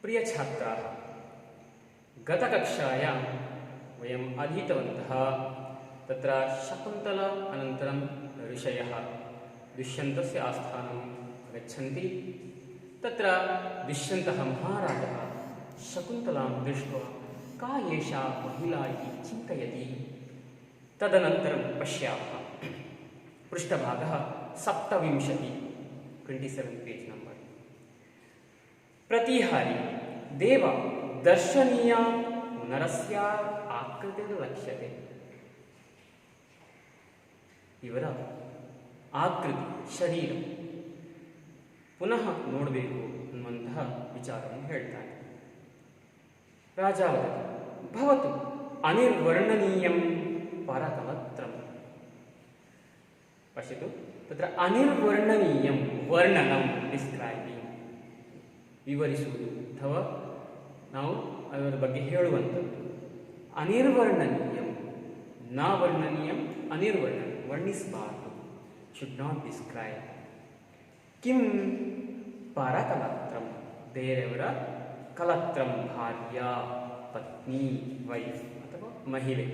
प्रिय छात्राः, गतकक्षायां वयम् अधीतवन्तः तत्र शकुन्तला अनन्तरं ऋषयः दुष्यन्तस्य आस्थानं गच्छन्ति। तत्र दुष्यन्तः महाराजः शकुन्तलां दृष्ट्वा का एषा महिला इति चिन्तयति। तदनन्तरं पश्यामः पृष्ठभागः 27 पेज् नम्बर्। प्रतिहारी देव दर्शनीया नरस्य आकृतिर्लक्ष्यते। ಇವರ ಆಕೃತಿ ಶರೀರ ಪುನಃ ನೋಡಬೇಕು ಅನ್ನುವಂತಹ ವಿಚಾರವನ್ನು ಹೇಳ್ತಾನೆ. ರಾಜಾವಧಿ ಭವತು ಅನಿರ್ವರ್ಣನೀಯಂ ಪರಕಲತ್ರಂ. ಪಶ್ಯತು ತತ್ರ ಅನಿರ್ವರ್ಣನೀಯಂ ವರ್ಣನಂ ಡಿಸ್ಕ್ರೈಬಿಂಗ್ ವಿವರಿಸುವುದು ಅಥವಾ ನಾವು ಅದರ ಬಗ್ಗೆ ಹೇಳುವಂಥದ್ದು. ಅನಿರ್ವರ್ಣನೀಯಂ ನ ವರ್ಣನೀಯಂ ಅನಿರ್ವರ್ಣನೀಯಂ ವರ್ಣಿಸಬಾರದು, ಶುಡ್ ನಾಟ್ ಡಿಸ್ಕ್ರೈಬ್. ಕಿಂ ಪರಕಲತ್ರಂ ಬೇರೆಯವರ ಕಲತ್ರಂ ಭಾರ್ಯ ಪತ್ನಿ ವೈಫ್ ಅಥವಾ ಮಹಿಳೆ,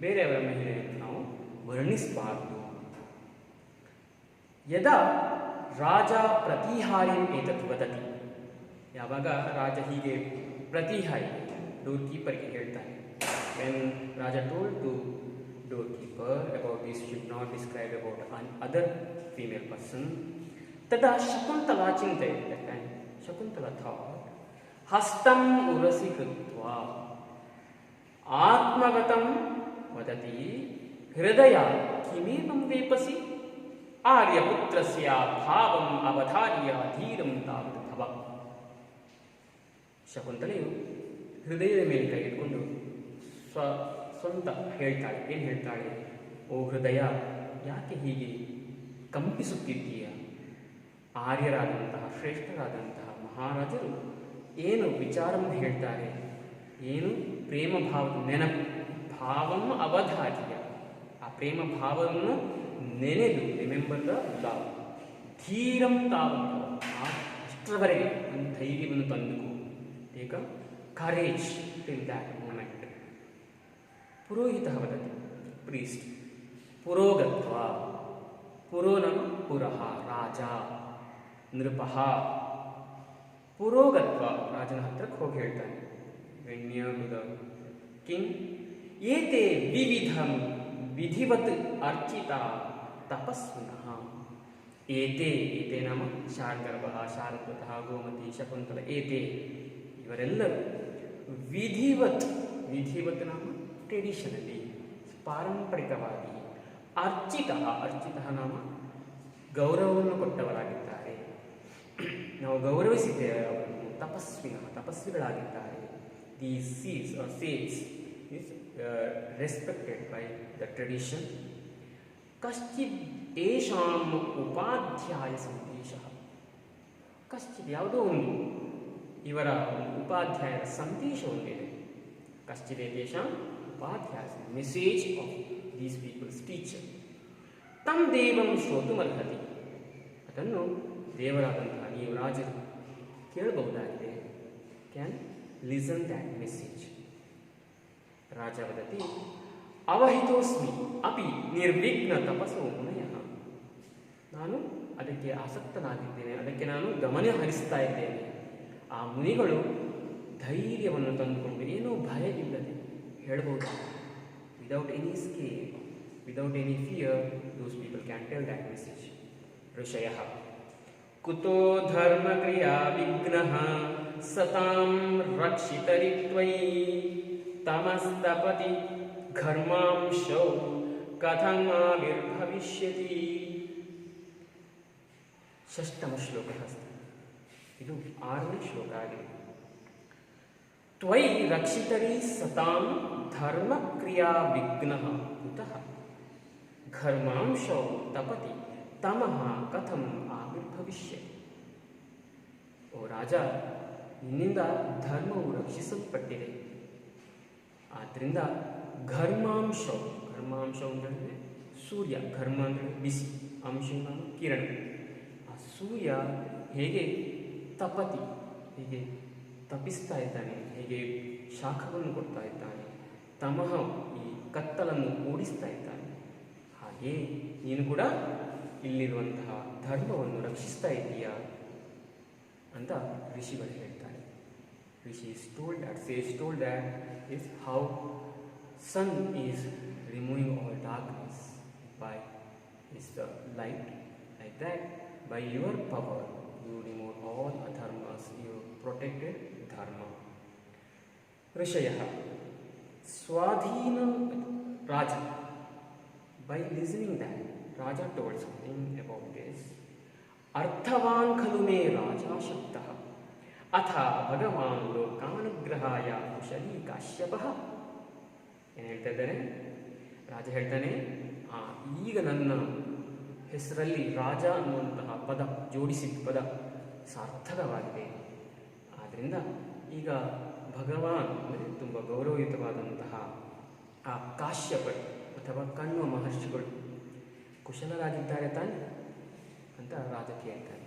ಬೇರೆಯವರ ಮಹಿಳೆಯನ್ನು ನಾವು ವರ್ಣಿಸಬಾರದು. ಯದಾ ರಾಜ ಪ್ರತಿಹಾರಿ ಏತತ್ ವದತಿ, ಯಾವಾಗ ರಾಜ ಹೀಗೆ ಪ್ರತಿಹಾರಿ ಡೋರ್ ಕೀಪರ್ಗೆ ಹೇಳ್ತಾನೆ, when raja told to doorkeeper about this should not describe about other female person, tada Shakuntala chintayati. That time Shakuntala thought, hastam urasi krutva atmagatam vadati hridaya kimevam vepasi aryaputrasya bhavam avadharya dheeram tavat bhava. ಶಕುಂತಲೆಯು ಹೃದಯದ ಮೇಲೆ ಕೈ ಇಟ್ಕೊಂಡು ಸ್ವಂತ ಹೇಳ್ತಾಳೆ. ಏನು ಹೇಳ್ತಾಳೆ? ಓ ಹೃದಯ, ಯಾಕೆ ಹೀಗೆ ಕಂಪಿಸುತ್ತಿದ್ದೀಯ? ಆರ್ಯರಾದಂತಹ ಶ್ರೇಷ್ಠರಾದಂತಹ ಮಹಾರಾಜರು ಏನು ವಿಚಾರವನ್ನು ಹೇಳ್ತಾರೆ, ಏನು ಪ್ರೇಮ ಭಾವದ ನೆನಪು, ಭಾವಂ ಅವಧಾರ್ಯ, ಆ ಪ್ರೇಮ ಭಾವವನ್ನು ನೆನೆದು ರಿಮೆಂಬರ್ ದ ಲವ್, ಧೀರಂ ತಾವಂತ, ಅಷ್ಟರವರೆಗೆ ಒಂದು ಧೈರ್ಯವನ್ನು ತಂದುಕೋ, take a courage till that moment. ಪುರೋಹಿತಃ ವದತಿ, ಪ್ರೀಸ್ಟ್, ಪುರೋಗತ್ವ, ಪುರೋನಂ ಪುರಃ ರಾಜ, ನೃಪಃ, ಪುರೋಗತ್ವ ರಾಜನ ಹತ್ರಕ್ಕೆ ಹೋಗಿ ಹೇಳ್ತಾನೆ, when near to the king, ಏತೆ ವಿವಿಧಂ ವಿಧಿವತ್ ಅರ್ಚಿತ ತಪಸ್ವಿನಃ. ಏತೆ, ಏತೆ ನಾಮ ಶಾರ್ಗರ್ಭಃ, ಶಾರದ್ವತಃ, ಗೋಮತಿ, ಶಕುಂತಲ, ಏತೆ ಇವರೆಲ್ಲರೂ ವಿಧಿವತ್, ವಿಧಿವತ್ ನಾಮ ಟ್ರೆಡಿಷನಲಿ, ಪಾರಂಪರಿಕವಾಗಿ, ಅರ್ಚಿತ, ಅರ್ಚಿತ ನಾಮ ಗೌರವವನ್ನು ಕೊಟ್ಟವರಾಗಿದ್ದಾರೆ, ನಾವು ಗೌರವಿಸಿದ್ದೇವೆ ಅವರನ್ನು. ತಪಸ್ವಿನ, ತಪಸ್ವಿಗಳಾಗಿದ್ದಾರೆ. ದೀಸ್ ಸೀಸ್ are sales is respected by the tradition. ಕಶ್ಚಿತ್ ಏಷಾಂ ಉಪಾಧ್ಯಾಯ ಸಂದೇಶ, ಕಶ್ಚಿತ್ ಯಾವುದೋ ಒಂದು ಇವರ ಉಪಾಧ್ಯಾಯದ ಸಂದೇಶ ಒಂದಿದೆ. ಕಶ್ಚಿತ್ ಏಷಾಂ ಉಪಾಧ್ಯಾಯ, message of these peoples teacher. ತಂ ದೇವಂ ಶ್ರೋತುಮರ್ಹತಿ, ಅದನ್ನು ದೇವರಾದಂತಹ ನೀವು ರಾಜರು ಕೇಳಬಹುದಾಗಿದೆ. Can listen that message. ರಾಜ ವದತಿ, ಅವಹಿತೋಸ್ಮಿ ಅಪಿ ನಿರ್ವಿಘ್ನ ತಪಸ್ಸೋ ಮುನಯಃ. ನಾನು ಅದಕ್ಕೆ ಆಸಕ್ತನಾಗಿದ್ದೇನೆ, ಅದಕ್ಕೆ ನಾನು ಗಮನ ಹರಿಸ್ತಾ ಇದ್ದೇನೆ. ಆ ಮುನಿಗಳು ಧೈರ್ಯವನ್ನು ತಂದುಕೊಂಡು ಏನೂ ಭಯವಿಲ್ಲದೆ ಹೇಳಬಹುದು. Without any scare, without any fear, those people can tell that message. ಋಷಯಃ ಕುತೋ ಧರ್ಮ ಕ್ರಿಯಾ ವಿಘ್ನಃ ಸತಾಂ ರಕ್ಷಿತರಿ ತ್ವಯಿ ತಮಸ್ತಪತಿ ಘರ್ಮಾಂಶೌ ಕಥಂ ಆವಿರ್ಭವಿಷ್ಯತಿ. ಷಷ್ಟಮ ಶ್ಲೋಕ ಅಸ್ತಿ, ಇದು 6ನೇ ಶ್ಲೋಕ ಆಗಿದೆ. ತ್ವಯಿ ರಕ್ಷಿತರಿ ಸತಾಂ ಧರ್ಮ ಕ್ರಿಯಾ ವಿಘ್ನಃ ಕುತಃ ಘರ್ಮಾಂಶೌ ತಪತಿ ತಮಃ ಕಥಂ ಆವಿರ್ಭವಿಷ್ಯತಿ. ಓ ರಾಜ, ನಿನ್ನಿಂದ ಧರ್ಮವು ರಕ್ಷಿಸಲ್ಪಟ್ಟಿದೆ, ಆದ್ದರಿಂದ ಘರ್ಮಾಂಶವು, ಘರ್ಮಾಂಶವು ಅಂದರೆ ಸೂರ್ಯ, ಘರ್ಮ ಅಂದರೆ ಬಿಸಿ, ಅಂಶ ನಾನು ಕಿರಣ. ಆ ಸೂರ್ಯ ಹೇಗೆ ತಪತಿ, ಹೀಗೆ ತಪಿಸ್ತಾ ಇದ್ದಾನೆ, ಹೇಗೆ ಶಾಖವನ್ನು ಕೊಡ್ತಾ ಇದ್ದಾನೆ, ತಮಃ ಈ ಕತ್ತಲನ್ನು ಓಡಿಸ್ತಾ ಇದ್ದಾನೆ, ಹಾಗೆಯೇ ನೀನು ಕೂಡ ಇಲ್ಲಿರುವಂತಹ ಧರ್ಮವನ್ನು ರಕ್ಷಿಸ್ತಾ ಇದ್ದೀಯಾ ಅಂತ ಋಷಿಗಳು ಹೇಳ್ತಾರೆ. ಋಷಿ says told that is how sun is removing all darkness by his light. Like that, by your power, you remove all adharmas, you protected dharma. ऋषयः स्वाधीन Raja. By listening that, Raja told something about this. अर्थवान् खलु मे राजा शब्दः अथ भगवान् लोकानुग्रहाय कुशली काश्यपः. ಏನು ಹೇಳ್ತಾ ಇದ್ದಾನೆ? ರಾಜ ಹೇಳ್ತಾನೆ, ಈಗ ನನ್ನ ಹೆಸರಲ್ಲಿ ರಾಜ ಅನ್ನುವಂತಹ ಪದ ಜೋಡಿಸಿದ ಪದ ಸಾರ್ಥಕವಾಗಿದೆ. ಆದ್ದರಿಂದ ಈಗ ಭಗವಾನ್ ಅಂದರೆ ತುಂಬ ಗೌರವಯುತವಾದಂತಹ ಆ ಕಾಶ್ಯಪರು ಅಥವಾ ಕಣ್ವ ಮಹರ್ಷಿಗಳು ಕುಶಲರಾಗಿದ್ದಾರೆ ತಾನೆ ಅಂತ ರಾಜ ಕೇಳ್ತಾನೆ.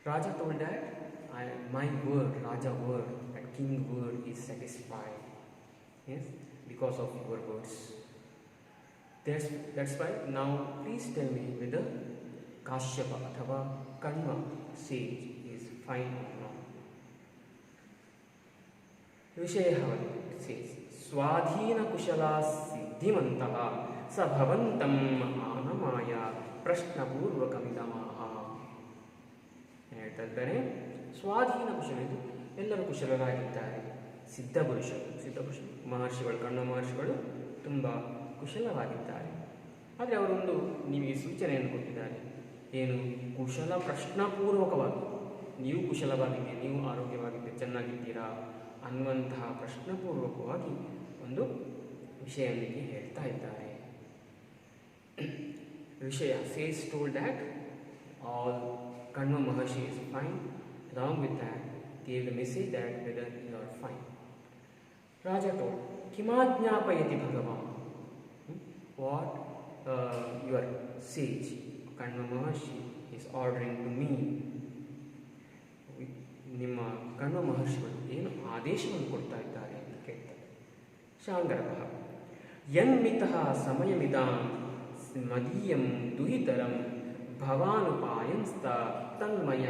ರಾಜ told that my word, Raja word, that king word is satisfied. Yes, because of your words. That's why now please tell me whether Kashyapa athava Kanva sage is fine or not. Vishayah says ಸ್ವಾಧೀನ ಕುಶಲ ಸಿದ್ಧಿಮಂತಃ ಸ ಭವಂತಂ ಆನಮಾಯ ಪ್ರಶ್ನಪೂರ್ವಕಮಿದಮಾಹ. ಹೇಳ್ತಾ ಇದ್ದಾರೆ, ಸ್ವಾಧೀನ ಕುಶಲಿದು ಎಲ್ಲರೂ ಕುಶಲರಾಗಿದ್ದಾರೆ. ಸಿದ್ಧಪುರುಷರು ಮಹರ್ಷಿಗಳು, ಕಣ್ವ ಮಹರ್ಷಿಗಳು ತುಂಬ ಕುಶಲವಾಗಿದ್ದಾರೆ. ಆದರೆ ಅವರೊಂದು ನಿಮಗೆ ಸೂಚನೆಯನ್ನು ಕೊಟ್ಟಿದ್ದಾರೆ. ಏನು? ಕುಶಲ ಪ್ರಶ್ನಪೂರ್ವಕವಾಗಿ, ನೀವು ಕುಶಲವಾಗಿದ್ದೀರಿ, ನೀವು ಆರೋಗ್ಯವಾಗಿದ್ದೀರಿ, ಚೆನ್ನಾಗಿದ್ದೀರಾ ಅನ್ನುವಂತಹ ಪ್ರಶ್ನಪೂರ್ವಕವಾಗಿ ಒಂದು ವಿಷಯವನ್ನು ಹೇಳ್ತಾ ಇದ್ದಾರೆ. ವಿಷಯ says told that all Kanva Maharshi is fine. Along with that, gave the message that whether you are fine. Raja told, Kimadnyapayati Bhagavan. What your sage, Kanva Maharshi, is ordering to me. ನಿಮ್ಮ ಕಣ್ವ ಮಹರ್ಷಿಗಳು ಏನು ಆದೇಶವನ್ನು ಕೊಡ್ತಾ ಇದ್ದಾರೆ ಅಂತ ಕೇಳ್ತಾರೆ. ಶಾಂಗರಭ ಯನ್ಮಿತಃ ಸಮಯಮಿದಾಂ ಮದೀಯಂ ದುಹಿತರಂ ಭವಾನುಪಾಯಂಸ್ತ ತನ್ಮಯ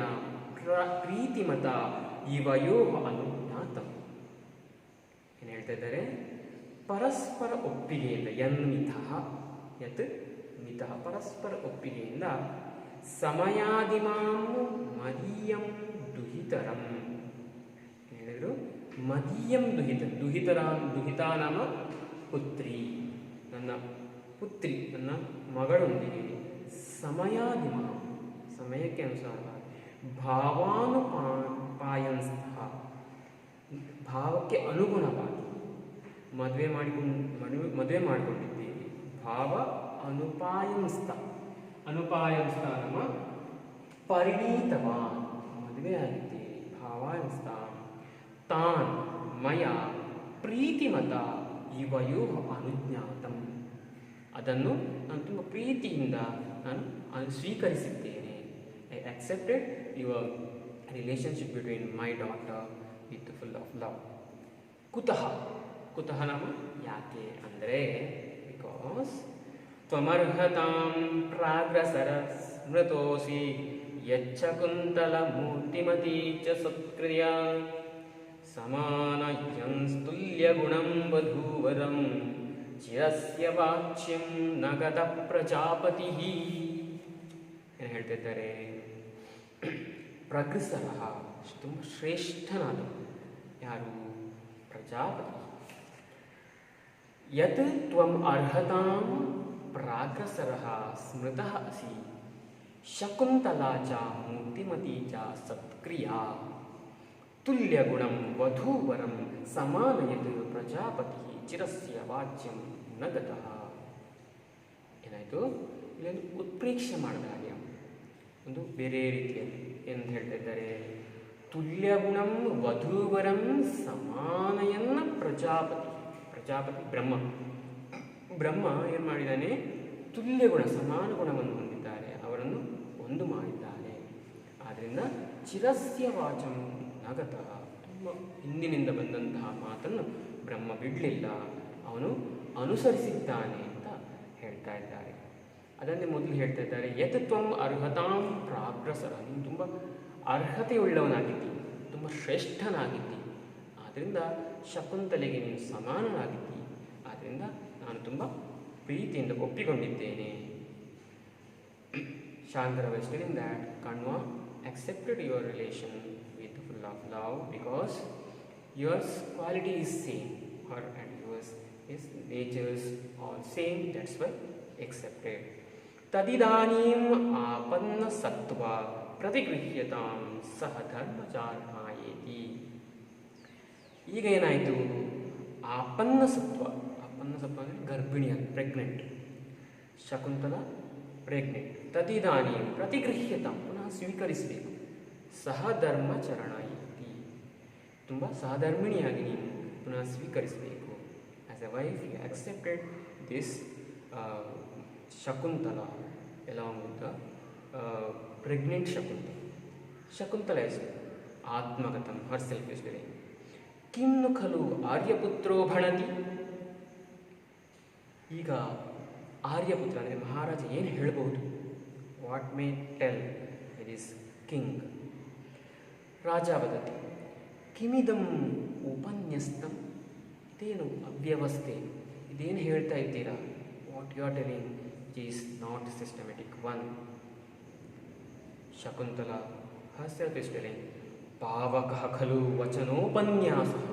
ಪ್ರೀತಿಮತ ಇವಯೋ ಅನುಜ್ಞಾತಂ. ಏನು ಹೇಳ್ತಾ ಇದ್ದಾರೆ? ಪರಸ್ಪರ ಒಪ್ಪಿಗೆಯಿಂದ, ಯನ್ಮಿತಃ ಯತ್ ಮಿತಃ, ಪರಸ್ಪರ ಒಪ್ಪಿಗೆಯಿಂದ ಸಮಯಾದಿಮಾಂ ಮದೀಯಂ ದುಹಿತರಂ. ಹೇಳಿದ್ರು ಮದೀಯಂ ದುಹಿತ ನಾಮ ಪುತ್ರಿ, ನನ್ನ ಪುತ್ರಿ, ನನ್ನ ಮಗಳೊಂದಿಗೆ ಸಮಯಾದಿಮ, ಸಮಯಕ್ಕೆ ಅನುಸಾರವಾಗಿ ಭಾವಾನುಪಾಯಂಸ್ಥ, ಭಾವಕ್ಕೆ ಅನುಗುಣವಾಗಿ ಮದುವೆ ಮಾಡಿಕೊಂಡಿದ್ದೀರಿ. ಭಾವ ಅನುಪಾಯಂಸ್ಥ, ಅನುಪಾಯಂಸ್ಥ ನಾಮ ಪರಿಣೀತವಾನ್, ಮದುವೆ ಆಗಿದ್ದೀರಿ. ಭಾವಾಂಸ್ಥ ತಾನ್ ಮಯ ಪ್ರೀತಿಮತ ಇವಯೋ ಅನುಜ್ಞಾತಂ, ಅದನ್ನು ನಾನು ತುಂಬ ಪ್ರೀತಿಯಿಂದ ನಾನು ಸ್ವೀಕರಿಸಿದ್ದೇನೆ. I accepted your relationship between my daughter with full of love. ಕುತಃ, ಕುತಃ ನಾಮ ಯಾಕೆ ಅಂದರೆ, ಬಿಕಾಸ್ ತ್ವಮರ್ಹತಾಂ ಪ್ರಾಗ್ರಸರ ಸ್ಮೃತೋಸಿ ಯಚ್ಚ ಕುಂತಲ ಮೂರ್ತಿಮತಿ ಚ ಸತ್ಕ್ರಿಯಾ ಸಮಾನಯಂಸ್ತುಲ್ಯ ಗುಣಂ ವಧೂವರಂ ಚಿರಸ್ಯ ವಾಚ್ಯಂ ನಗದ ಪ್ರಜಾಪತಿ. ಏನು ಹೇಳ್ತಿದ್ದಾರೆ? ಪ್ರಗ್ರಸರ, ತುಂಬ ಶ್ರೇಷ್ಠನಾದ ಯಾರು? ಪ್ರಜಾಪತಿ. ಯತ್ ತ್ವಂ ಅರ್ಹತಾಂ ಪ್ರಾಗ್ರಸರ ಸ್ಮೃತಃ ಅಸಿ ಶಕುಂತಲಾ ಚ ಮೂರ್ತಿಮತಿ ಚ ಸತ್ಕ್ರಿಯಾ ತುಲ್ಯಗುಣಂ ವಧೂವರಂ ಸಮಾನಯತ್ ಪ್ರಜಾಪತಿ ಚಿರಸ್ಯ ವಾಚ್ಯಂ ನಗತಃ. ಏನಾಯಿತು? ಇಲ್ಲೊಂದು ಉತ್ಪ್ರೇಕ್ಷೆ ಮಾಡಿದ ಹಾಗೆ, ಒಂದು ಬೇರೆ ರೀತಿಯಲ್ಲಿ ಏನು ಹೇಳ್ತಾ ಇದ್ದಾರೆ? ತುಲ್ಯಗುಣಂ ವಧೂವರಂ ಸಮಾನಯನ್ನ ಪ್ರಜಾಪತಿ. ಪ್ರಜಾಪತಿ ಬ್ರಹ್ಮ. ಬ್ರಹ್ಮ ಏನು ಮಾಡಿದ್ದಾನೆ? ತುಲ್ಯಗುಣ, ಸಮಾನ ಗುಣವನ್ನು ಹೊಂದಿದ್ದಾರೆ, ಅವರನ್ನು ಒಂದು ಮಾಡಿದ್ದಾರೆ. ಆದ್ದರಿಂದ ಚಿರಸ್ಯ ವಾಚಂ ನಗತಃ. ತುಂಬ ಹಿಂದಿನಿಂದ ಬಂದಂತಹ ಮಾತನ್ನು ಬ್ರಹ್ಮ ಬಿಡಲಿಲ್ಲ, ಅವನು ಅನುಸರಿಸಿದ್ದಾನೆ ಅಂತ ಹೇಳ್ತಾ ಇದ್ದಾರೆ. ಅದನ್ನೇ ಮೊದಲು ಹೇಳ್ತಾ ಇದ್ದಾರೆ, ಯತ್ ತ್ವಂ ಅರ್ಹತಾಂ ಪ್ರಾಗ್ರಸರ. ನೀನು ತುಂಬ ಅರ್ಹತೆಯುಳ್ಳವನಾಗಿದ್ದಿ, ತುಂಬ ಶ್ರೇಷ್ಠನಾಗಿದ್ದಿ, ಆದ್ದರಿಂದ ಶಕುಂತಲೆಗೆ ನೀನು ಸಮಾನನಾಗಿದ್ದಿ, ಆದ್ದರಿಂದ ನಾನು ತುಂಬ ಪ್ರೀತಿಯಿಂದ ಒಪ್ಪಿಕೊಂಡಿದ್ದೇನೆ. Shankara was telling that Kanva accepted your relation with full of love because your quality is same, her and yours is natures all same, that's why accepted. Tadidanim apanna sattva pratigrihyatam sahadharmacharnayeti. ಈಗ ಏನಾಯಿತು, ಆಪನ್ನ ಸತ್ವ ಅಂದರೆ ಗರ್ಭಿಣಿಯ, pregnant. Shakuntala pregnant. ತದಿದಾನಿ ಪ್ರತಿಗೃಹ್ಯತ, ಪುನಃ ಸ್ವೀಕರಿಸಬೇಕು. ಸಹಧರ್ಮಚರಣ ಇತಿ, ತುಂಬ ಸಹಧರ್ಮಿಣಿಯಾಗಿ ನೀನು ಪುನಃ ಸ್ವೀಕರಿಸಬೇಕು. As a wife you accepted this Shakuntala along with the pregnant Shakuntala. Shakuntala is Atmagatam, herself is telling. Kim nu khalu Aryaputro bhanati. ಈಗ ಆರ್ಯಪುತ್ರ ಅಂದರೆ ಮಹಾರಾಜ ಏನು ಹೇಳ್ಬೋದು, what may tell it is king. ರಾಜ ವದತಿ ಕಿಮಿದಂ ಉಪನ್ಯಸ್ತಂ, ಇದೇನು ಅವ್ಯವಸ್ಥೆ, ಇದೇನು ಹೇಳ್ತಾ ಇದ್ದೀರಾ, what you are telling it is not systematic one. Shakuntala herself is telling ಪಾವಕಃ ಖಲು ವಚನೋಪನ್ಯಾಸಃ.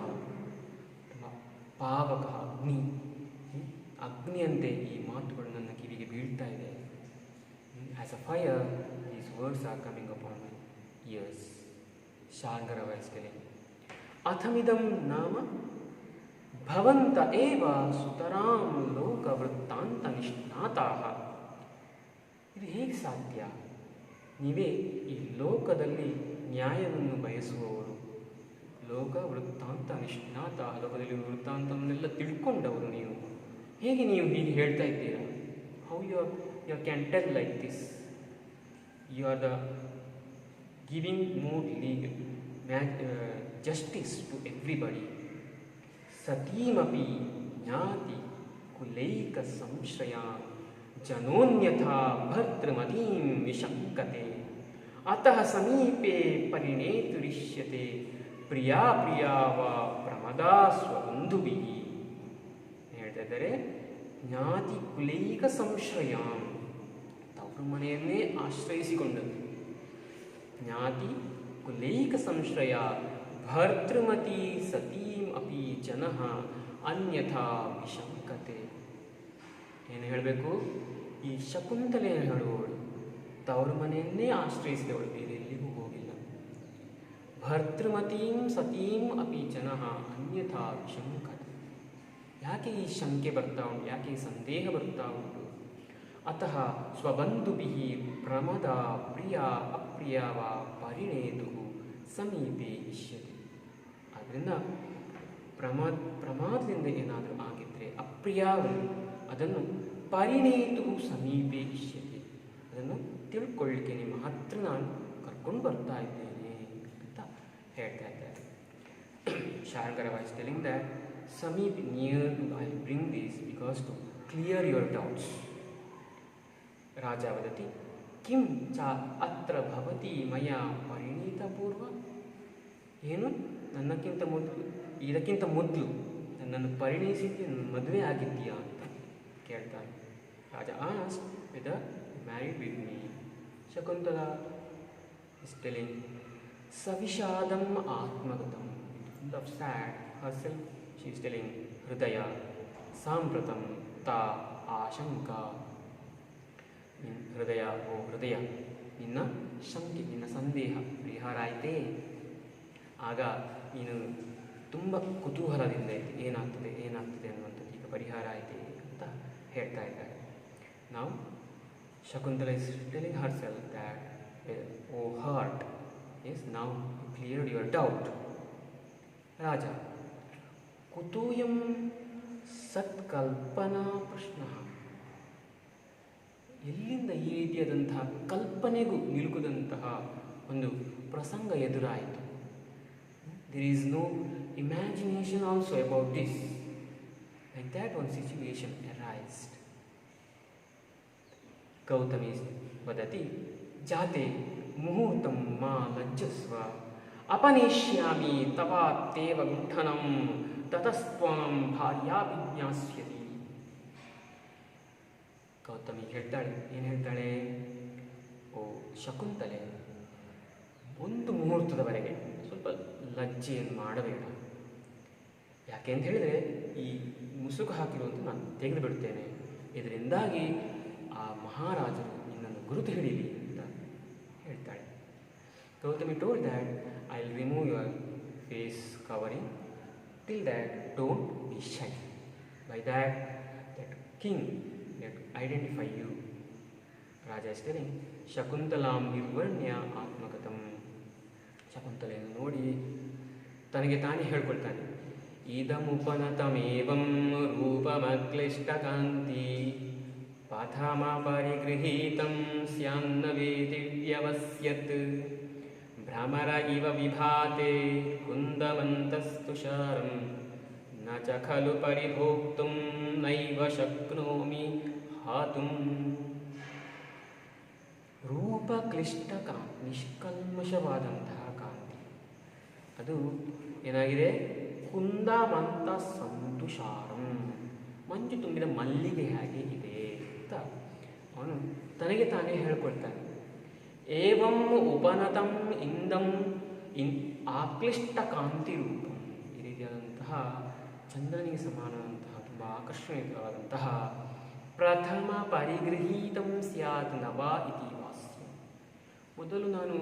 ಪಾವಕ ಅಗ್ನಿ, ಅಗ್ನಿಯಂತೆ ಈ ಮಾತುಗಳು ನನ್ನ ಕಿವಿಗೆ ಬೀಳ್ತಾ ಇದೆ. As a fire these words are coming upon my ears. Sharngara voice telling ಅಥಮಿದಂ ನಾಮ ಭವಂತ ಏವ ಸುತರಾಂ ಲೋಕವೃತ್ತಾಂತ ನಿಷ್ಣಾತಾಃ. ಇದು ಹೇಗೆ ಸಾಧ್ಯ, ನೀವೇ ಈ ಲೋಕದಲ್ಲಿ ನ್ಯಾಯವನ್ನು ಬಯಸುವವರು, ಲೋಕ ವೃತ್ತಾಂತ ನಿಷ್ಣಾತ, ಲೋಕದಲ್ಲಿ ವೃತ್ತಾಂತವನ್ನೆಲ್ಲ ತಿಳ್ಕೊಂಡವರು ನೀವು, ಹೇಗೆ ನೀವು ಹೀಗೆ ಹೇಳ್ತಾ ಇದ್ದೀರಾ? How you can tell like this? You are the giving more legal justice to everybody. ಸತೀಮಪಿ ಜ್ಞಾತಿ ಕುಲೈಕ ಸಂಶ್ರಯ ಜನೋನ್ಯಥಾ ಭರ್ತೃಮತೀಂ ವಿಶಂಕತೆ ಅತಃ ಸಮೀಪೆ ಪರಿಣೇತುರಿಷ್ಯತೆ ಪ್ರಿಯಾ ಪ್ರಿಯಾ ವಾ ಪ್ರಮದಾ ಸ್ವಬಂಧುಭಿ. ಹೇಳ್ತಾ ಇದ್ದಾರೆ, ಜ್ಞಾತಿ ಕುಲೈಕ ಸಂಶ್ರಯ, ತವರು ಮನೆಯನ್ನೇ ಆಶ್ರಯಿಸಿಕೊಂಡದ್ದು. ಜ್ಞಾತಿ ಕುಲೈಕ ಸಂಶ್ರಯ ಭರ್ತೃಮತಿ ಸತೀಂ ಅಪಿ ಜನಃ ಅನ್ಯಥಾ ವಿಶಂಕತೆ. ಏನು ಹೇಳಬೇಕು, ಈ ಶಕುಂತಲೆಯನ್ನು ಹೇಳುವವಳು ತವರು ಮನೆಯನ್ನೇ ಆಶ್ರಯಿಸಿದವಳು, ಬೇರೆ ಎಲ್ಲಿಗೂ ಹೋಗಿಲ್ಲ. ಭರ್ತೃಮತೀಂ ಸತೀಂ ಅಪಿ ಜನಃ ಅನ್ಯಥಾ ವಿಶಂಕತೆ. ಯಾಕೆ ಈ ಶಂಕೆ ಬರ್ತಾ ಉಂಟು, ಯಾಕೆ ಈ ಸಂದೇಹ ಬರ್ತಾ ಉಂಟು? ಅತಃ ಸ್ವಬಂಧುಭಿ ಪ್ರಮದ ಪ್ರಿಯ ಅಪ್ರಿಯ ವಾ ಪರಿಣೇತು ಸಮೀಪೆ ಇಷ್ಯತೆ. ಆದ್ದರಿಂದ ಪ್ರಮಾದದಿಂದ ಏನಾದರೂ ಆಗಿದ್ದರೆ ಅಪ್ರಿಯವನ್ನು ಅದನ್ನು ಪರಿಣೇತು ಸಮೀಪೆ ಇಷ್ಯತೆ, ಅದನ್ನು ತಿಳ್ಕೊಳ್ಳಿಕ್ಕೆ ನಿಮ್ಮ ಹತ್ರ ನಾನು ಕರ್ಕೊಂಡು ಬರ್ತಾ ಇದ್ದೇನೆ ಅಂತ ಹೇಳ್ತಾ ಇದ್ದಾರೆ. ಶಾರ್ಂಗರ ವಾಯ್ಸ್ ಟೆಲಿಂಗ್ ದಟ್ ಸಮೀಪ್ near to I bring this because to clear your doubts. ರಾಜ ವದತಿ ಕಿಂ ಚ ಅತ್ರ ಭವತಿ ಮಯ ಪರಿಣೀತ ಪೂರ್ವ. ಏನು, ನನ್ನಕ್ಕಿಂತ ಮೊದಲು, ಇದಕ್ಕಿಂತ ಮೊದಲು ನನ್ನನ್ನು ಪರಿಣಯಿಸಿದ್ದೆ, ಮದುವೆ ಆಗಿದ್ದೀಯಾ ಅಂತ ಕೇಳ್ತಾನೆ. Raja asked whether married with me. Shakuntala is telling ಸವಿಷಾದಂ ಆತ್ಮಗತಂ, full of sad herself she is telling ಹೃದಯ ಸಾಂಪ್ರತಂ ತಾ ಆಶಂಕಾ. ಹೃದಯ, ಓ ಹೃದಯ, ನಿನ್ನ ಶಂಕೆ, ನಿನ್ನ ಸಂದೇಹ ಪರಿಹಾರ ಆಯಿತೇ. ಆಗ ನೀನು ತುಂಬ ಕುತೂಹಲದಿಂದ ಏನಾಗ್ತದೆ ಅನ್ನುವಂಥದ್ದು ಈಗ ಪರಿಹಾರ ಆಯಿತೆ ಅಂತ ಹೇಳ್ತಾ ಇದ್ದಾರೆ. ನಾವು Shakuntala is telling herself that oh heart, yes, now you cleared your doubt. ರಾಜ ಕುತೂಯಂ ಸತ್ಕಲ್ಪನಾ ಪ್ರಶ್ನ. ಎಲ್ಲಿಂದ ಈ ರೀತಿಯಾದಂತಹ ಕಲ್ಪನೆಗೂ ನಿಲುಕದಂತಹ ಒಂದು ಪ್ರಸಂಗ ಎದುರಾಯಿತು. There is no imagination also about this. Like that one situation arised. Gautami ವದತಿ ಜಾತೆ ಮುಹೂರ್ತಂ ಮಾ ಲಜ್ಜಸ್ವ ಅಪನೇಷ್ಯಾಮಿ ತಪಾತ್ತೇವ ಗುಂಠನಂ ತತಸ್ತ್ವಾಂ ಭಾರ್ಯಾ ವಿಜ್ಞಾಸ್ಯತಿ. ಗೌತಮಿ ಹೇಳ್ತಾಳೆ, ಏನು ಹೇಳ್ತಾಳೆ? ಓ ಶಕುಂತಲೆ, ಒಂದು ಮುಹೂರ್ತದವರೆಗೆ ಸ್ವಲ್ಪ ಲಜ್ಜೆಯನ್ನು ಮಾಡಬೇಡ. ಯಾಕೆ ಅಂತ ಹೇಳಿದರೆ, ಈ ಮುಸುಕು ಹಾಕಿರುವಂಥ ನಾನು ತೆಗೆದು ಬಿಡ್ತೇನೆ. ಇದರಿಂದಾಗಿ ಆ ಮಹಾರಾಜರು ನಿನ್ನನ್ನು ಗುರುತು ಹಿಡೀಲಿ ಅಂತ ಹೇಳ್ತಾಳೆ. Gautami told that I will remove your face covering, till that don't be shy. By that king let identify you. Raja is telling ಶಕುಂತಲಾಂ ನಿರ್ವರ್ಣ್ಯ ಆತ್ಮಗತಂ. ಶಕುಂತಲೆಯನ್ನು ನೋಡಿ ತನಗೆ ತಾನೇ ಹೇಳ್ಕೊಳ್ತಾನೆ, ಇದಮುಪನತಮೇವಂ ರೂಪಮಕ್ಲಿಷ್ಟಕಾಂತಿ ಪಾಥಮ ಪರಿಗೃಹೀತಂ ಸ್ಯಾನ್ನ ವೇದಿ ವ್ಯವಸ್ಯತ್ ಭ್ರಮರ ಇವ ವಿಭಾತೆ ಕುಂದವಂತಸ್ತುಷಾರಂ ನ ಚ ಖಲು ಪರಿಭೋಕ್ತುಂ ನೈವ ಶಕ್ನೋಮಿ ಹಾತುಂ. ರೂಪ ಕ್ಲಿಷ್ಟ ಕಾಂತಿ, ನಿಷ್ಕಲ್ಮಶವಾದಂತಹ ಕಾಂತಿ, ಅದು ಏನಾಗಿದೆ? ಕುಂದಮಂತ ಸಂತುಷಾರಂ, ಮಂಜು ತುಂಬಿದ ಮಲ್ಲಿಗೆ ಹಾಗೆ ಇದೆ ಅಂತ ಅವನು ತನಗೆ ತಾನೇ ಹೇಳ್ಕೊಳ್ತಾನೆ. ಏವಂ ಉಪನತಂ ಇಂದಂ ಆಕ್ಲಿಷ್ಟ ಕಾಂತಿ ರೂಪಂ, ಈ ರೀತಿಯಾದಂತಹ ಚಂದ್ರನಿಗೆ ಸಮಾನವಾದಂತಹ ತುಂಬ ಆಕರ್ಷಣೀಯವಾದಂತಹ ಪ್ರಥಮ ಪರಿಗೃಹೀತಂ ಸ್ಯಾತ್ ನವ ಇತಿ ವಾಸ್ಯ. ಮೊದಲು ನಾನು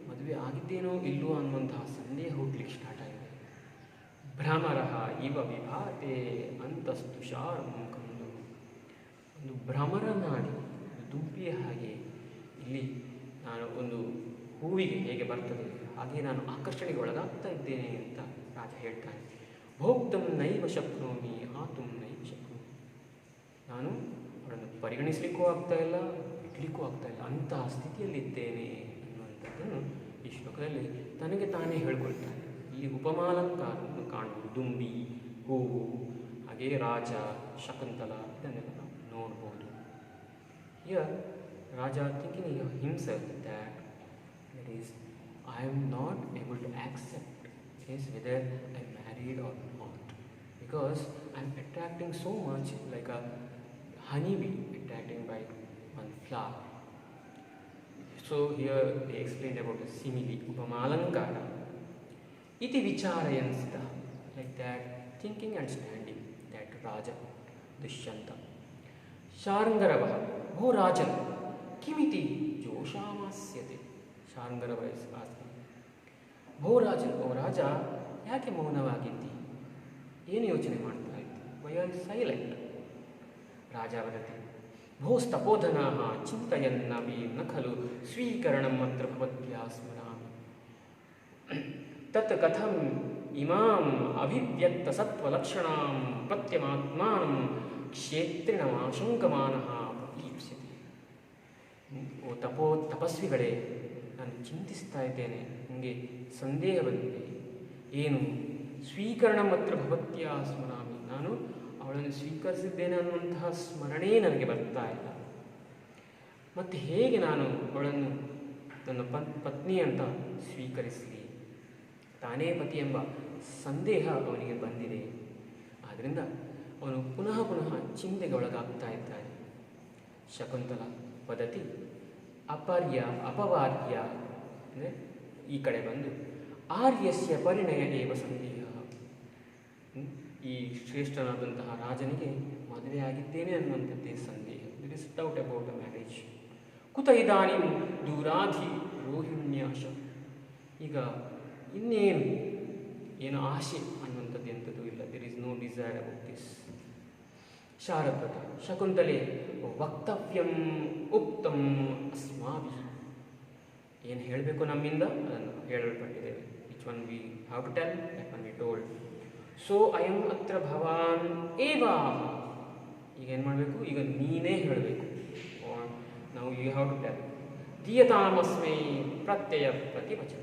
ಮದುವೆ ಆಗಿದ್ದೇನೋ ಇಲ್ಲವೋ ಅನ್ನುವಂತಹ ಸಂದೇಹ ಹುಟ್ಟಲಿಕ್ಕೆ ಸ್ಟಾರ್ಟ್ ಆಗಿದೆ. ಭ್ರಮರಃ ಇವ ವಿಭಾತೆ ಅಂತಸ್ತುಷಾರಂ ಕಂದು, ಒಂದು ಭ್ರಮರ ನಾಡಿ, ಒಂದು ದುಂಬಿಯ ಹಾಗೆ ಇಲ್ಲಿ ನಾನು ಒಂದು ಹೂವಿಗೆ ಹೇಗೆ ಬರ್ತದೆ ಹಾಗೆ ನಾನು ಆಕರ್ಷಣೆಗೆ ಒಳಗಾಗ್ತಾ ಇದ್ದೇನೆ ಅಂತ ರಾಜ ಹೇಳ್ತಾನೆ. ಭೋಕ್ತಂ ನೈವ ಶಕ್ನೋಮಿ ಹಾತುಂ ನೈವ ಶಕ್ನೋಮಿ, ನಾನು ಅವಳನ್ನು ಪರಿಗಣಿಸಲಿಕ್ಕೂ ಆಗ್ತಾ ಇಲ್ಲ, ಬಿಡಲಿಕ್ಕೂ ಆಗ್ತಾ ಇಲ್ಲ, ಅಂತಹ ಸ್ಥಿತಿಯಲ್ಲಿದ್ದೇನೆ ಅನ್ನುವಂಥದ್ದನ್ನು ಈ ಶ್ಲೋಕದಲ್ಲಿ ತನಗೆ ತಾನೇ ಹೇಳ್ಕೊಳ್ತಾನೆ. ಇಲ್ಲಿ ಉಪಮಾಲಂಕಾರವನ್ನು ಕಾಣುವುದು, ದುಂಬಿ, ಹೂವು, ಹಾಗೆ ರಾಜ, ಶಕುಂತಲ, ಇದನ್ನೆಲ್ಲ ನಾವು ನೋಡ್ಬೋದು. Here Raja thinking in himself that is, I am not able to accept is whether I am married or not, because I am attracting so much like a honeybee attracting by one flower. So here they explained about the simile, upamalankara. Iti vicharayan sita, like that, thinking and standing, that Raja, Dushyanta. Sharangarava, oh Rajan, ಕಿಮಿತಿ ಜೋಷಾಮಾಸ್ಯತೆ. ಶಾರಂಗರ ವಯಸ್ಸು ಆಸ್ತಿ, ಭೋ ರಾಜ, ಓ ರಾಜ, ಯಾಕೆ ಮೌನವಾಗಿದ್ದಿ? ಏನು ಯೋಚನೆ ಮಾಡ್ತಾ ಇದ್ದಿ? Why are silent? ರಾಜ ವದತಿ, ಭೋಸ್ತಪೋಧನಾಃ ಚಿಂತಯನ್ನಪಿ ನ ಖಲು ಸ್ವೀಕರಣಂ ಅತ್ರ ಭವತ್ಯಾ ಸ್ಮರಾಮಿ. ತತ್ ಕಥಂ ಇಮಾಂ ಅಭಿವ್ಯಕ್ತ ಸತ್ವಲಕ್ಷಣಾಂ ಪ್ರತ್ಯಮಾತ್ಮಾನಂ ಕ್ಷೇತ್ರಿಣಮಾಶಂಕಮಾನಃ ಪ್ರತೀಪ್ಸ್ಯತೆ. ಓ ತಪಸ್ವಿಗಳೇ, ನಾನು ಚಿಂತಿಸ್ತಾ ಇದ್ದೇನೆ, ನನಗೆ ಸಂದೇಹ ಬಂದಿದೆ. ಏನು? ಸ್ವೀಕರಣ ಮಾತ್ರ ಭವತ್ಯ ಸ್ಮರಾಮಿ, ನಾನು ಅವಳನ್ನು ಸ್ವೀಕರಿಸಿದ್ದೇನೆ ಅನ್ನುವಂತಹ ಸ್ಮರಣೆ ನನಗೆ ಬರ್ತಾ ಇಲ್ಲ. ಮತ್ತು ಹೇಗೆ ನಾನು ಅವಳನ್ನು ನನ್ನ ಪತ್ನಿ ಅಂತ ಸ್ವೀಕರಿಸಲಿ? ತಾನೇ ಪತಿ ಎಂಬ ಸಂದೇಹ ಅವನಿಗೆ ಬಂದಿದೆ. ಆದ್ದರಿಂದ ಅವನು ಪುನಃ ಪುನಃ ಚಿಂತೆಗೆ ಒಳಗಾಗ್ತಾ ಇದ್ದಾನೆ. ಶಕುಂತಲ ವದತಿ ಅಪರ್ಯ ಅಪವಾರ್ಯ, ಅಂದರೆ ಈ ಕಡೆ ಬಂದು ಆರ್ಯಸ್ಯ ಪರಿಣಯ ಏವ ಸಂದೇಹ, ಈ ಶ್ರೇಷ್ಠನಾದಂತಹ ರಾಜನಿಗೆ ಮದುವೆಯಾಗಿದ್ದೇನೆ ಅನ್ನುವಂಥದ್ದೇ ಸಂದೇಹ. There is doubt about a marriage. ಕುತ ಇದಾನಿಂ ದೂರಾಧಿ ರೋಹಿಣ್ಯಾಶ, ಈಗ ಇನ್ನೇನು ಏನು ಆಶೆ ಅನ್ನುವಂಥದ್ದು ಎಂಥದ್ದು ಇಲ್ಲ. There is no desire about this. Sharadvata Shakuntala ವಕ್ತವ್ಯಂ ಉಕ್ತಂ ಅಸ್ಮಾಭಿ, ಏನು ಹೇಳಬೇಕು ನಮ್ಮಿಂದ ಅದನ್ನು ಹೇಳಲ್ಪಟ್ಟಿದ್ದೇವೆ. Which one we have to tell, that one we told. ಸೊ ಅಯಂ ಅತ್ರ ಭವಾನ್ ಏವ, ಈಗ ಏನು ಮಾಡಬೇಕು? ಈಗ ನೀನೇ ಹೇಳಬೇಕು. ನಾವು ಯು ಹ್ಯಾವ್ ಟು ಟೆಲ್, ದೀಯತಾಮಸ್ಮೈ ಪ್ರತ್ಯಯ ಪ್ರತಿವಚನ.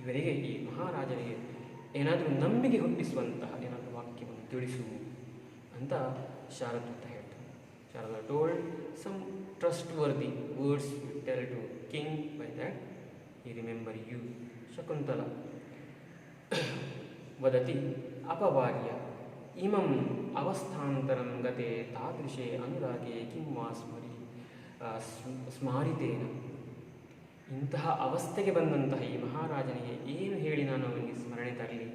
ಇವರಿಗೆ, ಈ ಮಹಾರಾಜನಿಗೆ ಏನಾದರೂ ನಂಬಿಕೆ ಹುಟ್ಟಿಸುವಂತಹ ಏನಾದರೂ ವಾಕ್ಯವನ್ನು ತಿಳಿಸು ಅಂತ ಶಾರದೂತ ಹೇಳ್ತಾನೆ. Sharada told some trustworthy words you tell to king, by that he remember you. Shakuntala ವದತಿ ಅಪವಾರ್ಯ ಇಮಂ ಅವಸ್ಥಾಂತರಂ ಗತೆ ತಾದೃಶೇ ಅನುರಾಗೆ ಕಿಂ ವಾ ಸ್ಮಾರಿತೇನ. ಇಂತಹ ಅವಸ್ಥೆಗೆ ಬಂದಂತಹ ಈ ಮಹಾರಾಜನಿಗೆ ಏನು ಹೇಳಿ ನಾನು ಅವನಿಗೆ ಸ್ಮರಣೆ ತರಲಿ?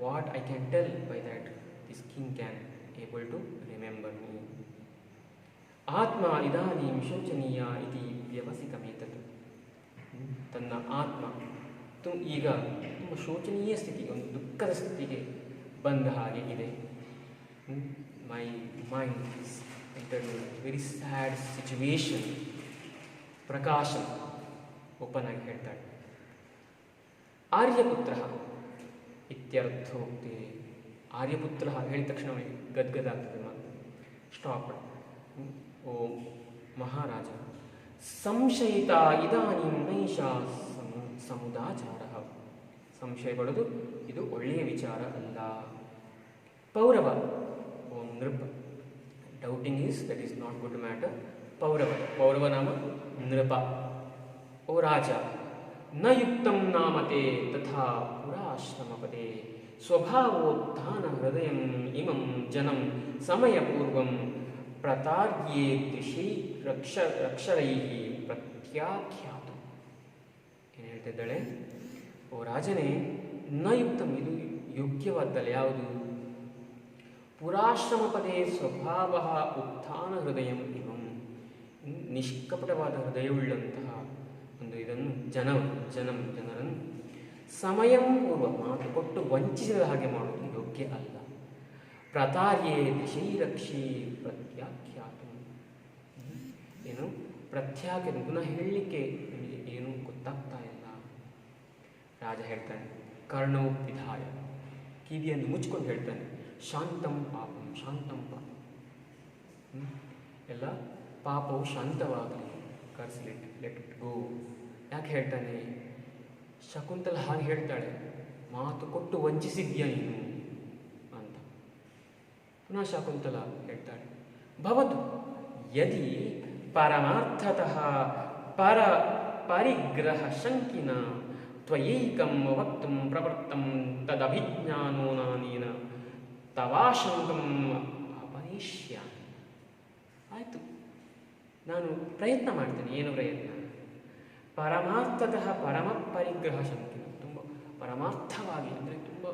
What I can tell by that this king can able to remember me. ಆತ್ಮ ಇದಾನೀಂ ಶೋಚನೀಯ ಇತಿ ವ್ಯವಸಿತಮೇತತ್. ತನ್ನ ಆತ್ಮ ಈಗ ತುಂಬ ಶೋಚನೀಯ ಸ್ಥಿತಿ, ಒಂದು ದುಃಖದ ಸ್ಥಿತಿಗೆ ಬಂದ ಹಾಗೆ ಇದೆ. My mind is entered in very sad situation. ಪ್ರಕಾಶ ಓಪನ್ ಆಗಿ ಹೇಳ್ತಾಳೆ. ಆರ್ಯಪುತ್ರ ಇತ್ಯರ್ಥೋಕ್ತಿ. ಆರ್ಯಪುತ್ರ ಹೇಳಿದ ತಕ್ಷಣ ಅವನಿಗೆ ಗದ್ಗದ ಆಗ್ತದೆ ಮಾತು. ಸ್ಟಾಪ್. ಓ ಮಹಾರಾಜ, ಸಂಶಯಿತ ಇದಾನೀಂ ನೈಷಾ ಸಮುದಾಚಾರ. ಸಂಶಯ ಪಡೋದು ಇದು ಒಳ್ಳೆಯ ವಿಚಾರ ಅಲ್ಲ. ಪೌರವ, ಓ ನೃಪ. Doubting is that is not good matter. Paurava ನಾಮ ನೃಪ. ಓ ರಾಜ, ನ ಯುಕ್ತಂ ನಾಮತೆ ತಥಾ ಪುರಾಶ್ರಮಪದೇ ಸ್ವಭಾವೋತ್ಥಾನ ಹೃದಯಂ ಇಮಂ ಜನಂ ಸಮಯಪೂರ್ವಂ ಪ್ರತಾರ್ಯೇ ದೃಶೈ ರಕ್ಷರೈಃ ಪ್ರತ್ಯಾಖ್ಯಾತು. ಏನು ಹೇಳ್ತಿದ್ದಾಳೆ? ಓ ರಾಜನೇ, ನ ಯುಕ್ತಂ, ಇದು ಯೋಗ್ಯವಾದ್ದಲ್ಲ. ಯಾವುದು? ಪುರಾಶ್ರಮ ಪದೇ ಸ್ವಭಾವ ಉತ್ಥಾನ ಹೃದಯಂ ಇಮಂ. ನಿಷ್ಕಪಟವಾದ ಹೃದಯವುಳ್ಳಂತಹ ಒಂದು ಇದನ್ನು ಜನರನ್ನು ಸಮಯಂ ಪೂರ್ವ ಮಾತು ಕೊಟ್ಟು ವಂಚಿಸಿದ ಹಾಗೆ ಮಾಡುವುದು ಯೋಗ್ಯ ಅಲ್ಲ. ಪ್ರತಾರ್ಯೇ ದಿಶೈರಕ್ಷಿ ಪ್ರತ್ಯಾಖ್ಯಾತು. ಏನು ಪ್ರತ್ಯಾಖ್ಯಾತ, ಪುನಃ ಹೇಳಲಿಕ್ಕೆ ನಿಮಗೆ ಏನೂ ಗೊತ್ತಾಗ್ತಾ ಇಲ್ಲ. ರಾಜ ಹೇಳ್ತಾನೆ, ಕರ್ಣೌ ವಿಧಾಯ, ಕಿವಿಯನ್ನು ಮುಚ್ಕೊಂಡು ಹೇಳ್ತಾನೆ, ಶಾಂತಂ ಪಾಪಂ, ಶಾಂತಂ ಪಾಪಂ. ಎಲ್ಲ ಪಾಪವು ಶಾಂತವಾಗಲಿ, ಕರ್ಸ್ಲಿಟ್, ಲೆಟ್ ಇಟ್ ಗೋ. ಯಾಕೆ ಹೇಳ್ತಾನೆ? ಶಕುಂತಲ ಹಾಗೆ ಹೇಳ್ತಾಳೆ, ಮಾತು ಕೊಟ್ಟು ವಂಚಿಸಿದ್ಯಾ ನೀನು ಅಂತ. ಪುನಃ ಶಕುಂತಲ ಹೇಳ್ತಾಳೆ, ಭವತು ಯದಿ ಪರಮಾರ್ಥತಃ ಪರಿಗ್ರಹ ಶಂಕಿನ ತ್ವಯೈಕಂ ವಕ್ತುಂ ಪ್ರವೃತ್ತಂ ತದಭಿಜ್ಞಾನೋ ನಾನೇನ ತವಾಶಂಕಂ ಅಪನೇಷ್ಯಾಮಿ. ಆಯಿತು, ನಾನು ಪ್ರಯತ್ನ ಮಾಡ್ತೇನೆ. ಏನು ಪ್ರಯತ್ನ? ಪರಮಾರ್ಥತಃ ಪರಮ ಪರಿಗ್ರಹ ಶಂಕಿನ, ತುಂಬ ಪರಮಾರ್ಥವಾಗಿ, ಅಂದರೆ ತುಂಬ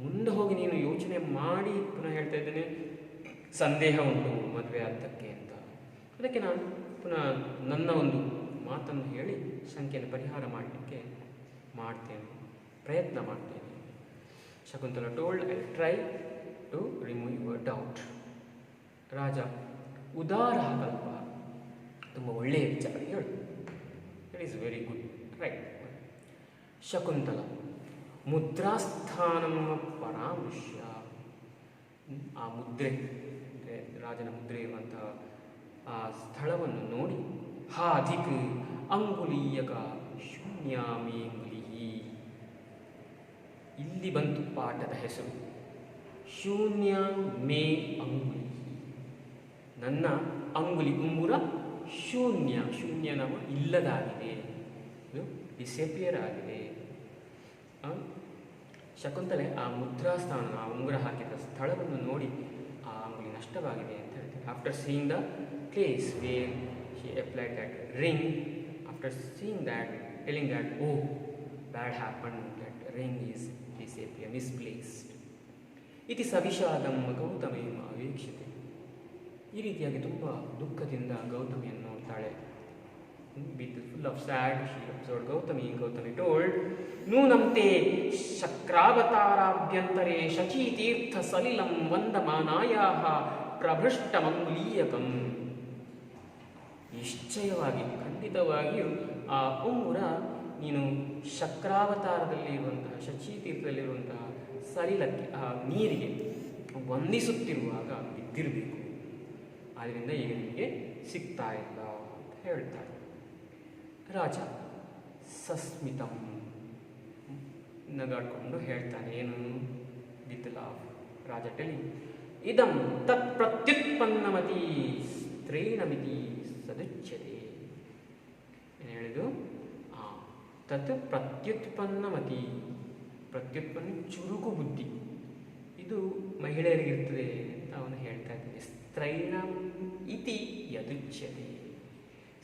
ಮುಂದೆ ಹೋಗಿ ನೀನು ಯೋಚನೆ ಮಾಡಿ. ಪುನಃ ಹೇಳ್ತಾ ಇದ್ದೇನೆ, ಸಂದೇಹ ಉಂಟು ಮದುವೆ ಅರ್ಥಕ್ಕೆ ಅಂತ. ಅದಕ್ಕೆ ನಾನು ಪುನಃ ನನ್ನ ಒಂದು ಮಾತನ್ನು ಹೇಳಿ ಶಂಕೆಯನ್ನು ಪರಿಹಾರ ಮಾಡಲಿಕ್ಕೆ ಪ್ರಯತ್ನ ಮಾಡ್ತೇನೆ. Shakuntala told, I try to remove your doubt. ರಾಜ, ಉದಾರ ಕಲ್ಪ, ತುಂಬ ಒಳ್ಳೆಯ ವಿಚಾರ ಹೇಳು. It is very good, right. Shakuntala, ಮುದ್ರಾಸ್ಥಾನಂ ಪರಾಮೃಶ್ಯ. ಆ ಮುದ್ರೆ, ಅಂದರೆ ರಾಜನ ಮುದ್ರೆ ಇರುವಂತಹ ಆ ಸ್ಥಳವನ್ನು ನೋಡಿ, ಹಾ ಅಧಿಕ್ ಅಂಗುಲೀಯಕ ಶೂನ್ಯಾಮೇ ಮುಲಿ. ಇಲ್ಲಿ ಬಂತು ಪಾಠದ ಹೆಸರು, ಶೂನ್ಯ ಮೇ ಅಂಗುಲಿ. ನನ್ನ ಅಂಗುಲಿ, ಉಂಗುರ ಶೂನ್ಯ, ಶೂನ್ಯ ನಾಮ ಇಲ್ಲದಾಗಿದೆ, ಇದು ಡಿಸಪಿಯರ್ ಆಗಿದೆ. ಶಕುಂತಲೆ ಆ ಮುದ್ರಾಸ್ಥಾನ, ಆ ಉಂಗುರ ಹಾಕಿದ ಸ್ಥಳವನ್ನು ನೋಡಿ ಆ ಅಂಗುಲಿ ನಷ್ಟವಾಗಿದೆ ಅಂತ ಹೇಳ್ತಾರೆ. After seeing the place where she applied that ring, after seeing that, telling that, oh bad happen, that ring is disappear, misplaced. ಇತಿ ಸವಿಷಾದಂ ಗೌತಮೇನ ಅವೇಕ್ಷತೆ. ಈ ರೀತಿಯಾಗಿ ತುಂಬ ದುಃಖದಿಂದ ಗೌತಮಿಯನ್ನು ನೋಡ್ತಾಳೆ. With full of sad, she observed Gautami. Gautami told, "Nunam te shakravataraabhyantare shachitirtha salilam vandamanayaha prabhrishtamanguliyakam." ನಿಶ್ಚಯವಾಗಿ, ಖಂಡಿತವಾಗಿಯೂ ಆ ಉಂಗುರ ನೀನು ಶಕ್ರಾವತಾರದಲ್ಲಿರುವಂತಹ, ಶಚೀತೀರ್ಥದಲ್ಲಿರುವಂತಹ ಸಲಿಲಕ್ಕೆ, ಆ ನೀರಿಗೆ ವಂದಿಸುತ್ತಿರುವಾಗ ಬಿದ್ದಿರಬೇಕು. ಆದ್ದರಿಂದ ಈಗ ನಿಮಗೆ ಸಿಗ್ತಾ ಇಲ್ಲ ಅಂತ ಹೇಳ್ತಾರೆ. ರಾಜ ಸಸ್ಮಿತಂ ನಗಾಡ್ಕೊಂಡು ಹೇಳ್ತಾನೆ, ಏನು ವಿತ್ ಲಾವ್. ರಾಜ ಟೆಲಿ ಇದಂ ತತ್ ಪ್ರತ್ಯುತ್ಪನ್ನಮತಿ ಸ್ತ್ರೀಣಮಿತಿ ಸದುಚ್ಯತೆ. ಏನು ಹೇಳಿದು? ತತ್ ಪ್ರತ್ಯುತ್ಪನ್ನಮತಿ, ಪ್ರತ್ಯುತ್ಪನ್ನ ಚುರುಕು ಬುದ್ಧಿ, ಇದು ಮಹಿಳೆಯರಿಗಿರ್ತದೆ ಅಂತ ಅವನು ಹೇಳ್ತಾ ಇದ್ದಾನೆ. ಸ್ತ್ರೈಣಂ ಇತಿ ಯದುಚ್ಯತೆ,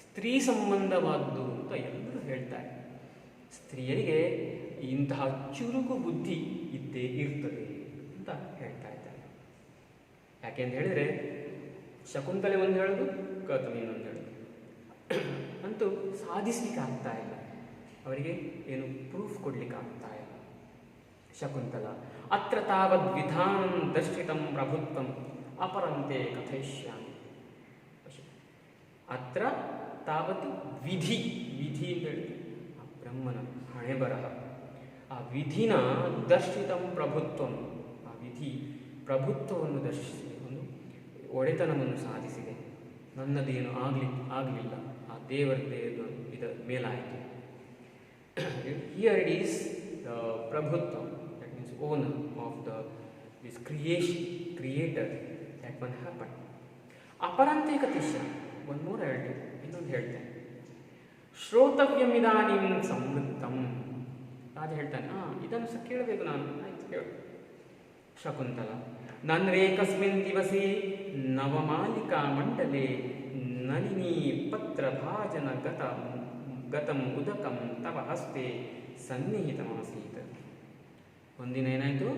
ಸ್ತ್ರೀ ಸಂಬಂಧವಾದ್ದು ಅಂತ ಎಲ್ಲರೂ ಹೇಳ್ತಾರೆ. ಸ್ತ್ರೀಯರಿಗೆ ಇಂತಹ ಚುರುಕು ಬುದ್ಧಿ ಇದ್ದೇ ಇರ್ತದೆ ಅಂತ ಹೇಳ್ತಾ ಇದ್ದಾರೆ. ಯಾಕೆಂತ ಹೇಳಿದರೆ ಶಕುಂತಲೆ ಒಂದು ಹೇಳೋದು, ಕೌತಮಿ ಇನ್ನೊಂದು ಹೇಳೋದು, ಅಂತೂ ಸಾಧಿಸ್ಲಿಕ್ಕೆ ಆಗ್ತಾ ಇಲ್ಲ, ಅವರಿಗೆ ಏನು ಪ್ರೂಫ್ ಕೊಡ್ಲಿಕ್ಕೆ ಆಗ್ತಾ ಇಲ್ಲ. ಶಕುಂತಲ ಅತ್ರ ತಾವದ್ ವಿಧಾನಂ ದರ್ಶಿತಂ ಪ್ರಭುತ್ವಂ ಅಪರಂತೆ ಕಥಯಿಷ್ಯಾಮಿ. ಅತ್ರ ತಾವತ್ ವಿಧಿ, ವಿಧಿ ಅಂತ ಹೇಳಿ ಆ ಬ್ರಹ್ಮನ ಹಣೆ ಬರಹ, ಆ ವಿಧಿನ ದರ್ಶಿತಂ ಪ್ರಭುತ್ವಂ, ಆ ವಿಧಿ ಪ್ರಭುತ್ವವನ್ನು ದರ್ಶಿಸಿದೆ, ಒಂದು ಒಡೆತನವನ್ನು ಸಾಧಿಸಿದೆ. ನನ್ನದೇನು ಆಗಲಿಲ್ಲ, ಆ ದೇವರದೇ ಇದರ ಮೇಲಾಯಿತು. ಹಿಯರ್ ಇಟ್ ಈಸ್ ದ ಪ್ರಭುತ್ವ, that means owner of this creator, that one happen. ಅಪರಂತೆ ಕಥಿಷ್ಯ, ಒಂದು ಮೂರು ಹೇಳ್ತೇನೆ, ಇನ್ನೊಂದು ಹೇಳ್ತೇನೆ. ಶ್ರೋತವ್ಯಮಿದಾನಿಂ ಸಂವೃತ್ತಂ. ರಾಜ ಹೇಳ್ತಾನೆ, ಇದನ್ನು ಸಹ ಕೇಳಬೇಕು ನಾನು, ಆಯ್ತು ಕೇಳು. ಶಕುಂತಲ ನನ್ರೇಕಸ್ಮಿನ್ ದಿವಸೆ ನವಮಾಲಿಕಾ ಮಂಡಲೆ ನಳಿನಿ ಪತ್ರ ಭಾಜನ ಗತಂ ಉದಕಂ ತವ ಹಸ್ತೆ ಸನ್ನಿಹಿತಮಾಸೀತ್. ಒಂದಿನ ಏನಾಯಿತು,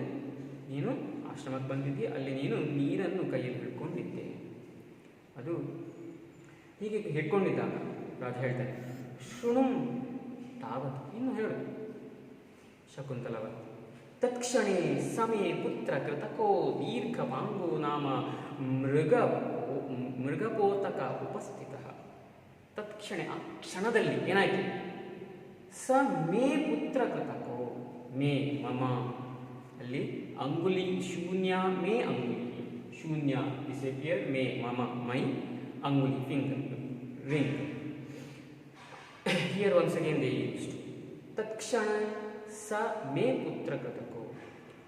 ನೀನು ಆಶ್ರಮಕ್ಕೆ ಬಂದಿದ್ದಿ, ಅಲ್ಲಿ ನೀನು ನೀರನ್ನು ಕೈಯಲ್ಲಿ ಹಿಡ್ಕೊಂಡಿದ್ದೆ. ಅದು ಹೀಗೆ ಹಿಡ್ಕೊಂಡಿದ್ದಾಗ ರಾಜ ಹೇಳ್ತಾನೆ, ಶೃಣು ತಾವತ್, ಇನ್ನು ಹೇಳು. ಶಕುಂತಲವ ತತ್ಕ್ಷಣೇ ಸಮೇ ಪುತ್ರ ಕೃತಕೋ ದೀರ್ಘಪಾಂಗೋ ನಾಮ ಮೃಗಪೋತಕ ಉಪಸ್ಥಿತ. ತತ್ಕ್ಷಣ, ಆ ಕ್ಷಣದಲ್ಲಿ ಏನಾಯಿತು? ಸ ಮೇ ಪುತ್ರ ಕೃತಕೋ, ಮೇ ಮಮ, ಅಲ್ಲಿ ಅಂಗುಲಿ ಶೂನ್ಯ, ಮೇ ಅಂಗುಲಿ ಶೂನ್ಯ ಡಿಸಪಿಯರ್, ಮೇ ಮಮ ಮೈ ಅಂಗುಲಿ finger ring. Here once again they used ತತ್ಕ್ಷಣ ಸ ಮೇ ಪುತ್ರ ಕೃತಕೋ,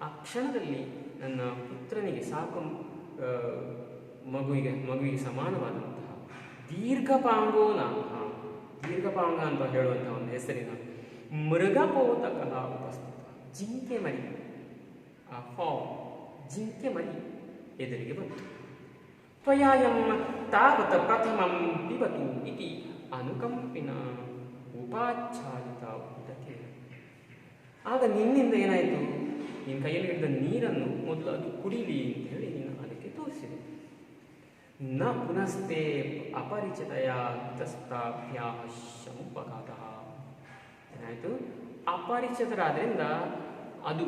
ಆ ಕ್ಷಣದಲ್ಲಿ ನನ್ನ ಪುತ್ರನಿಗೆ ಸಾಕು ಮಗುವಿಗೆ ಸಮಾನವಾದಂತಹ ದೀರ್ಘಪಾಂಗೋ ನಾಮ, ದೀರ್ಘಪಾಂಗ ಅಂತ ಹೇಳುವಂತಹ ಒಂದು ಹೆಸರಿನ ಮೃಗಪೋತಕ ಉಪಸ್ಥಿತ, ಜಿಂಕೆ ಮರಿ, ಆ ಫಾರ್ಮ್ ಜಿಂಕೆ ಮರಿ ಎದುರಿಗೆ ಬಂತು. ತ್ವಯಾಯಂ ತಾವತ್ ಪ್ರಥಮಂ ಪಿಬತು ಇತಿ ಅನುಕಂಪಿನ ಉಪಾಚ್ಛಾದಿತ ಉದಕೆ. ಆಗ ನಿನ್ನಿಂದ ಏನಾಯಿತು, ನಿನ್ನ ಕೈಯಲ್ಲಿ ಹಿಡಿದ ನೀರನ್ನು ಮೊದಲು ಅದು ಕುಡಿಲಿ ಅಂತ ಹೇಳಿ ನೀನು ಅದಕ್ಕೆ ತೋರಿಸಿದೆ. ನ ಪುನಸ್ತೆ ಅಪರಿಚಿತೆಯ ತಸ್ತಾಭ್ಯಾಹ ಶಮುಪಘಾತಃ. ಏನಾಯಿತು, ಅಪರಿಚಿತರಾದ್ರಿಂದ ಅದು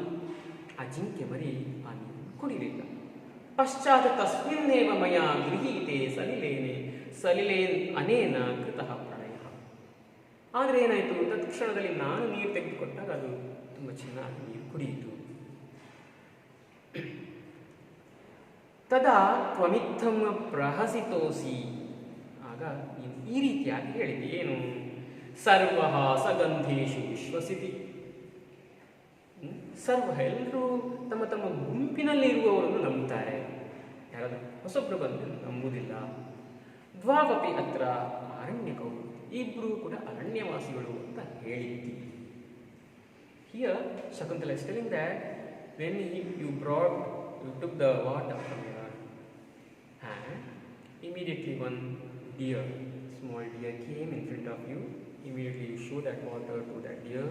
ಅಜಿಂಕ್ಯ ಮರಿ ಆ ನೀರು ಕುಡಿಲಿಲ್ಲ. ಪಶ್ಚಾತ್ ತಸ್ಮಿನ್ನೇವ ಮಯ ಗೃಹೀತೆ ಸಲಿಲೇನ್ ಅನೇನ ಕೃತಃ ಪ್ರಣಯ. ಆದರೆ ಏನಾಯಿತು, ತತ್ಕ್ಷಣದಲ್ಲಿ ನಾನು ನೀರು ತೆಗೆದುಕೊಟ್ಟಾಗ ಅದು ತುಂಬ ಚೆನ್ನಾಗಿ ನೀರು ಕುಡಿಯಿತು. ತದಾ ತ್ವಮಿತ್ತಂ ಪ್ರಹಸಿತೋಸಿ. ಆಗ ನೀನು ಈ ರೀತಿಯಾಗಿ ಹೇಳಿದೆ, ಏನು? ಸರ್ವ ಸಗಂಧೇಶು ವಿಶ್ವಸಿತಿ. ಸರ್ವ, ಎಲ್ಲರೂ ತಮ್ಮ ತಮ್ಮ ಗುಂಪಿನಲ್ಲಿ ಇರುವವರನ್ನು ನಂಬುತ್ತಾರೆ, ಯಾರಾದರೂ ಹೊಸೊಬ್ಬರು ಬಂದು ನಂಬುವುದಿಲ್ಲ. ದ್ವಾವಪಿ ಅತ್ರ ಅರಣ್ಯಕವು, ಇಬ್ಬರು ಕೂಡ ಅರಣ್ಯವಾಸಿಗಳು ಅಂತ ಹೇಳಿದ್ದೀವಿ. Here Shakuntala is telling that when you took the water from your hand, immediately one deer, small deer came in front of you. Immediately you show that water to that deer,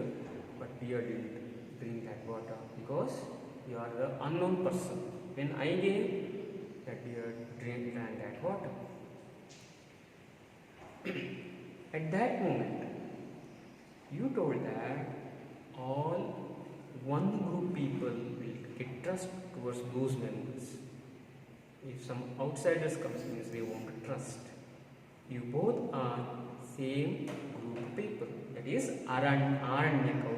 but deer didn't drink that water because you are the unknown person. When I gave, that deer drank that water. At that moment, you told that all one group people will get trust towards those members. If some outsiders comes, means they won't trust. You both are same group of people. That is Aranyakau,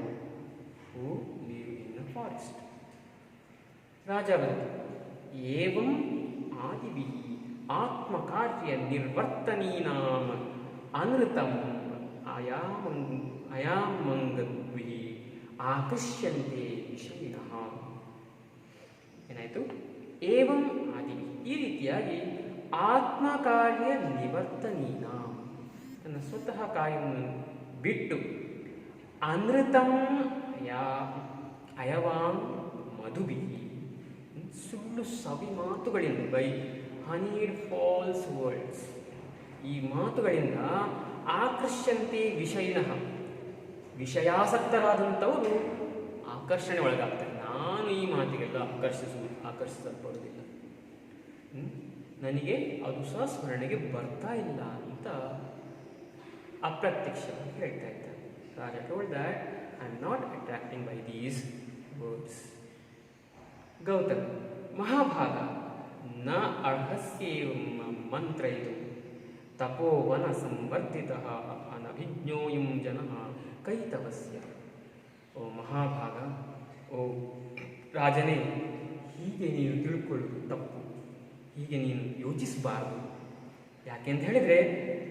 who live in the forest. Raja Evam Adivihi ಆತ್ಮಕಾರ್ಯ ನಿರ್ವರ್ತನೀನಾಂ ಅನೃತಂ ಅಯಾಮಂಗದ್ವಿ ಆಕರ್ಷ್ಯಂತೆ ವಿಷಯಿನಃ. ಏನಾಯಿತು? ಏವಂ ಆದಿ, ಈ ರೀತಿಯಾಗಿ ಆತ್ಮಕಾರ್ಯ ನಿವರ್ತನೀನಾಂ, ತನ್ನ ಸ್ವತಃ ಕಾರ್ಯವನ್ನು ಬಿಟ್ಟು ಅನೃತಂ ಅಯವಾಂ ಮಧುಭಿ, ಸುಳ್ಳು ಸವಿ ಮಾತುಗಳಿಂದ, ಬೈ ಹನೀಡ್ ಫಾಲ್ಸ್ ವರ್ಡ್ಸ್, ಈ ಮಾತುಗಳಿಂದ ಆಕರ್ಷಂತೆ ವಿಷಯಿನಃ, ವಿಷಯಾಸಕ್ತರಾದಂಥವರು ಆಕರ್ಷಣೆ ಒಳಗಾಗ್ತಾರೆ. ನಾನು ಈ ಮಾತಿಗೆಲ್ಲ ಆಕರ್ಷಿಸಲ್ಪಡುವುದಿಲ್ಲ, ನನಗೆ ಅದು ಸಹ ಸ್ಮರಣೆಗೆ ಬರ್ತಾ ಇಲ್ಲ ಅಂತ ಅಪ್ರತ್ಯಕ್ಷವಾಗಿ ಹೇಳ್ತಾ ಇದ್ದಾರೆ. Raja told that I am not attracting by these words. Gautama, ಮಹಾಭಾಗ ನ ಅರ್ಹಸ್ಯೇವ ಮಂತ್ರಯಿತು ತಪೋವನ ಸಂವರ್ಧಿತಃ ಅನಭಿಜ್ಞೋಯಂ ಜನಃ ಕೈತವಸ್ಯ. ಓ ಮಹಾಭಾಗ, ಓ ರಾಜನೇ, ಹೀಗೆ ನೀನು ತಿಳ್ಕೊಳ್ಳುವುದು ತಪ್ಪು, ಹೀಗೆ ನೀನು ಯೋಚಿಸಬಾರದು. ಯಾಕೆಂತ ಹೇಳಿದರೆ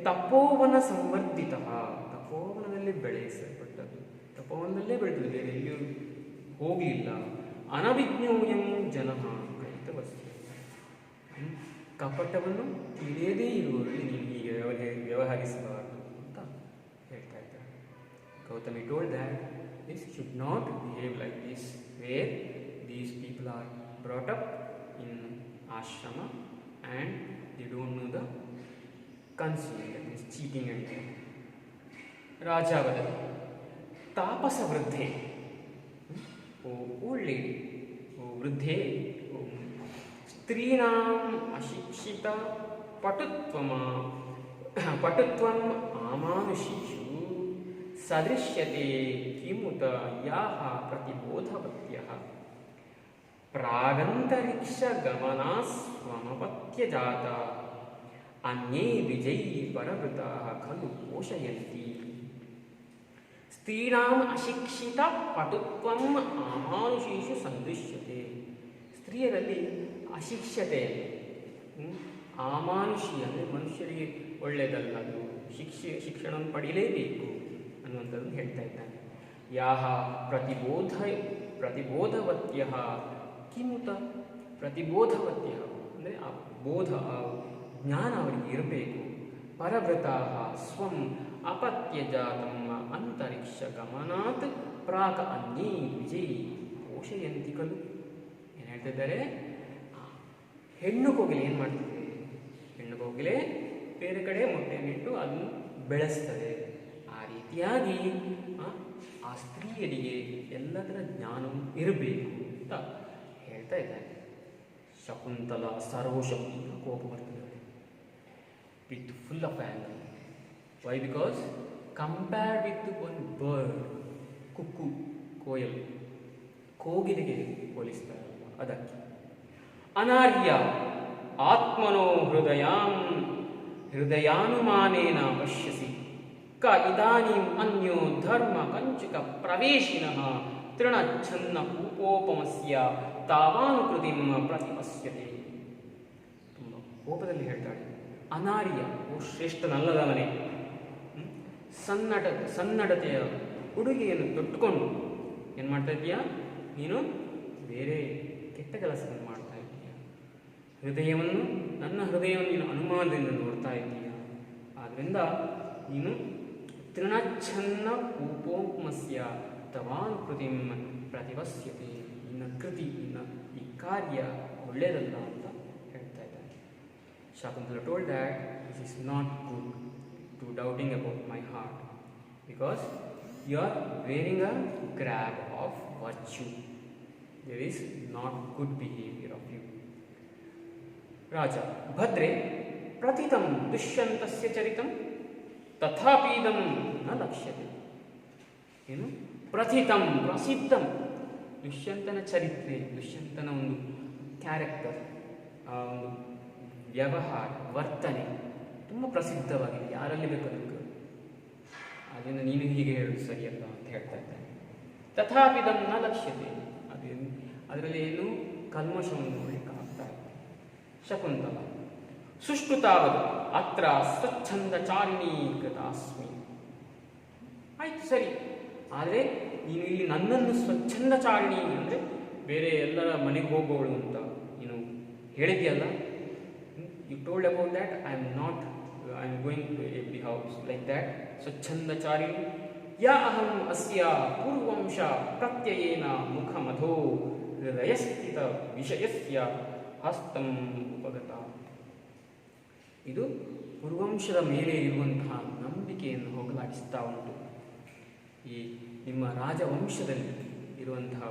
ತಪೋವನ ಸಂವರ್ಧಿತ, ತಪೋವನದಲ್ಲಿ ಬೆಳೆಸಲ್ಪಟ್ಟದ್ದು, ತಪೋವನದಲ್ಲೇ ಬೆಳೆದು ಬೇರೆ ಎಲ್ಲಿಯೂ ಹೋಗಲಿಲ್ಲ. ಅನಭಿಜ್ಞೋಯಂ ಜನಃ ಕೈತವಸ್ಯ, ಕಪಟವನ್ನು ತಿಳಿಯದೇ ಇರುವವರಲ್ಲಿ ನೀನು ಹೀಗೆ ವ್ಯವಹರಿಸಬಾರದು ಅಂತ ಹೇಳ್ತಾ ಇದ್ದಾರೆ. Gautami told that this should not behave like this, where these people are brought up in ashrama and they don't know the concept, that is cheating and all. ರಾಜಾವಧಿ ತಾಪಸ ವೃದ್ಧೆ, ಓ ಓಲ್ಡ್ ಲೇಡಿ, ಓ ವೃದ್ಧೆ, ಓ ಸ್ತ್ರೀಣಾಂ ಅಶಿಕ್ಷಿತ ಪಟುತ್ವಂ ಆಮಾನುಷೀಷು ಸದೃಶ್ಯತೆ ಕಿಮುತ ಯಾಹ ಪ್ರತಿಬೋಧವತ್ಯಃ ಪ್ರಾಗಂತರಿಕ್ಷಗಮನಾಸ್ವಮಪತ್ಯಜಾತ ಅನ್ಯೇ ವಿಜೈ ಪರವೃತಾಃ ಖಲು ಪೋಷಯಂತಿ. ಸ್ತ್ರೀಣಾಂ ಅಶಿಕ್ಷಿತ ಪಟುತ್ವಂ ಆಮಾನುಷೀಷು ಸಂದೃಶ್ಯತೆ, ಸ್ತ್ರೀಯರಲ್ಲಿ ಅಶಿಕ್ಷತೆ, ಆಮಾನುಷಿ ಅಂದರೆ ಮನುಷ್ಯರಿಗೆ ಒಳ್ಳೆಯದಲ್ಲ, ಅದು ಶಿಕ್ಷಣವನ್ನು ಪಡೆಯಲೇಬೇಕು ಅನ್ನುವಂಥದ್ದು ಹೇಳ್ತಾ ಇದ್ದಾನೆ. ಯಾಹ ಪ್ರತಿಬೋಧವತ್ಯ ಕಿಮುತ, ಪ್ರತಿಬೋಧವತ್ಯ ಅಂದರೆ ಆ ಬೋಧ, ಆ ಜ್ಞಾನ ಅವರಿಗೆ ಇರಬೇಕು. ಪರವೃತಾ ಸ್ವಂ ಅಪತ್ಯಜಾತಂ ಅಂತರಿಕ್ಷ ಗಮನಾತ್ ಪ್ರಾಕ ಅನ್ಯೇ ವಿಜಯಿ ಪೋಷಯಂತಿ ಖಲು. ಏನು ಹೇಳ್ತಿದ್ದಾರೆ? ಹೆಣ್ಣು ಕೋಗಿಲೆ ಏನು ಮಾಡ್ತದೆ? ಹೆಣ್ಣು ಕೋಗಿಲೆ ಬೇರೆ ಕಡೆ ಮೊಟ್ಟೆಯನ್ನಿಟ್ಟು ಅದನ್ನು ಬೆಳೆಸ್ತದೆ. ಆ ರೀತಿಯಾಗಿ ಆ ಸ್ತ್ರೀಯರಿಗೆ ಎಲ್ಲದರ ಜ್ಞಾನವೂ ಇರಬೇಕು ಅಂತ ಹೇಳ್ತಾ ಇದ್ದಾರೆ. ಶಕುಂತಲ ಸರೋಷಂ ಕೋಪ ಬರ್ತದೆ with full of anger. Why? Because compared with one bird, cuckoo, koel, ಕೋಗಿಲೆಗೆ ಹೋಲಿಸ್ತಾರೆ ಅದಕ್ಕೆ. ಅನಾರ್ಯ ಆತ್ಮನೋ ಹೃದಯಾನುಮಾನೇನ ಪಶ್ಯಸಿ ಕ ಇದಾನೀಂ ಅನ್ಯೋ ಧರ್ಮ ಕಂಚುಕ ಪ್ರವೇಶಿನಃ ತೃಣಚ್ಛನ್ನ ಕೂಪೋಪಮಸ್ಯ ತಾವಾನುಕೃತಿಂ ಪ್ರತಿಪಶ್ಯತೆ. ತುಂಬ ಕೋಪದಲ್ಲಿ ಹೇಳ್ತಾಳೆ. ಅನಾರ್ಯ, ಓ ಶ್ರೇಷ್ಠನಲ್ಲದವನೇ, ಸನ್ನಡತೆಯ ಉಡುಗೆಯನ್ನು ತೊಟ್ಟುಕೊಂಡು ಏನು ಮಾಡ್ತಾ ಇದೀಯಾ ನೀನು? ಬೇರೆ ಕೆಟ್ಟ ಕೆಲಸವನ್ನು ಮಾಡ್ತಾ ಇದ್ದೀಯ. ನನ್ನ ಹೃದಯವನ್ನು ನೀನು ಅನುಮಾನದಿಂದ ನೋಡ್ತಾ ಇದ್ದೀಯ. ಆದ್ದರಿಂದ ನೀನು ತೃಣಚ್ಛನ್ನ ಕೂಪೋಪಮಸ್ಯ ತವಾನುಕೃತಿಂ ಪ್ರತಿಪಶ್ಯತೆ, ನಿನ್ನ ಕೃತಿ, ನಿನ್ನ ಈ ಕಾರ್ಯ ಒಳ್ಳೆಯದಲ್ಲ ಅಂತ ಹೇಳ್ತಾ ಇದ್ದಾರೆ. Shakuntala told that this is not good to doubting about my heart, because you are wearing a grab of virtue. There is not good behaviour of you. ರಾಜ ಭದ್ರೆ ಪ್ರಥಿತಂ ದುಷ್ಯಂತಸ್ಯ ಚರಿತಂ ತಥಾಪೀದಂ ನ ಲಕ್ಷ್ಯತೆ. ಏನು? ಪ್ರಥಿತಂ, ಪ್ರಸಿದ್ಧಂ, ದುಷ್ಯಂತನ ಚರಿತ್ರೆ, ದುಷ್ಯಂತನ ಒಂದು ಕ್ಯಾರೆಕ್ಟರ್, ಆ ಒಂದು ವ್ಯವಹಾರ, ವರ್ತನೆ ತುಂಬ ಪ್ರಸಿದ್ಧವಾಗಿದೆ, ಯಾರಲ್ಲಿ ಬೇಕಾದರೂ. ಅದರಿಂದ ನೀನು ಹೀಗೆ ಹೇಳೋದು ಸರಿಯಲ್ಲ ಅಂತ ಹೇಳ್ತಾ ಇದ್ದಾನೆ. ತಥಾಪಿದಂ ನ ಲಕ್ಷ್ಯತೆ, ಅದರಲ್ಲಿ ಏನು ಕಲ್ಮಶವನ್ನು ನೋಡಲಿಕ್ಕೆ ಆಗ್ತಾ ಇದೆ. ಶಕುಂತಲ ಸುಷ್ಠುತಾವದು ಅತ್ರ ಸ್ವಚ್ಛಂದಚಾರಿಣೀ ಕೃತಾಸ್ಮಿ. ಆಯ್ತು ಸರಿ, ಆದರೆ ನೀನು ಇಲ್ಲಿ ನನ್ನನ್ನು ಸ್ವಚ್ಛಂದಚಾರಿಣಿ ಅಂದರೆ ಬೇರೆ ಎಲ್ಲರ ಮನೆಗೆ ಹೋಗೋಳು ಅಂತ ನೀನು ಹೇಳಿದ್ಯಲ್ಲ. You told about that I am going to every house like that. ಸ್ವಚ್ಛಂದಚಾರಿಣಿ ಯಾ ಅಹಂ ಅಸ್ಯ ಪೂರ್ವಂಶ ಪ್ರತ್ಯಯೇನ ಮುಖಮಧೋ ಹೃದಯಸ್ಥಿತ ವಿಷಯಸ್ಯ ಹಸ್ತಂ ಉಪಗತ. ಇದು ಪೂರ್ವಂಶದ ಮೇಲೆ ಇರುವಂತಹ ನಂಬಿಕೆಯನ್ನು ಹೋಗಲಾಡಿಸ್ತಾ ಉಂಟು. ಈ ನಿಮ್ಮ ರಾಜವಂಶದಲ್ಲಿ ಇರುವಂತಹ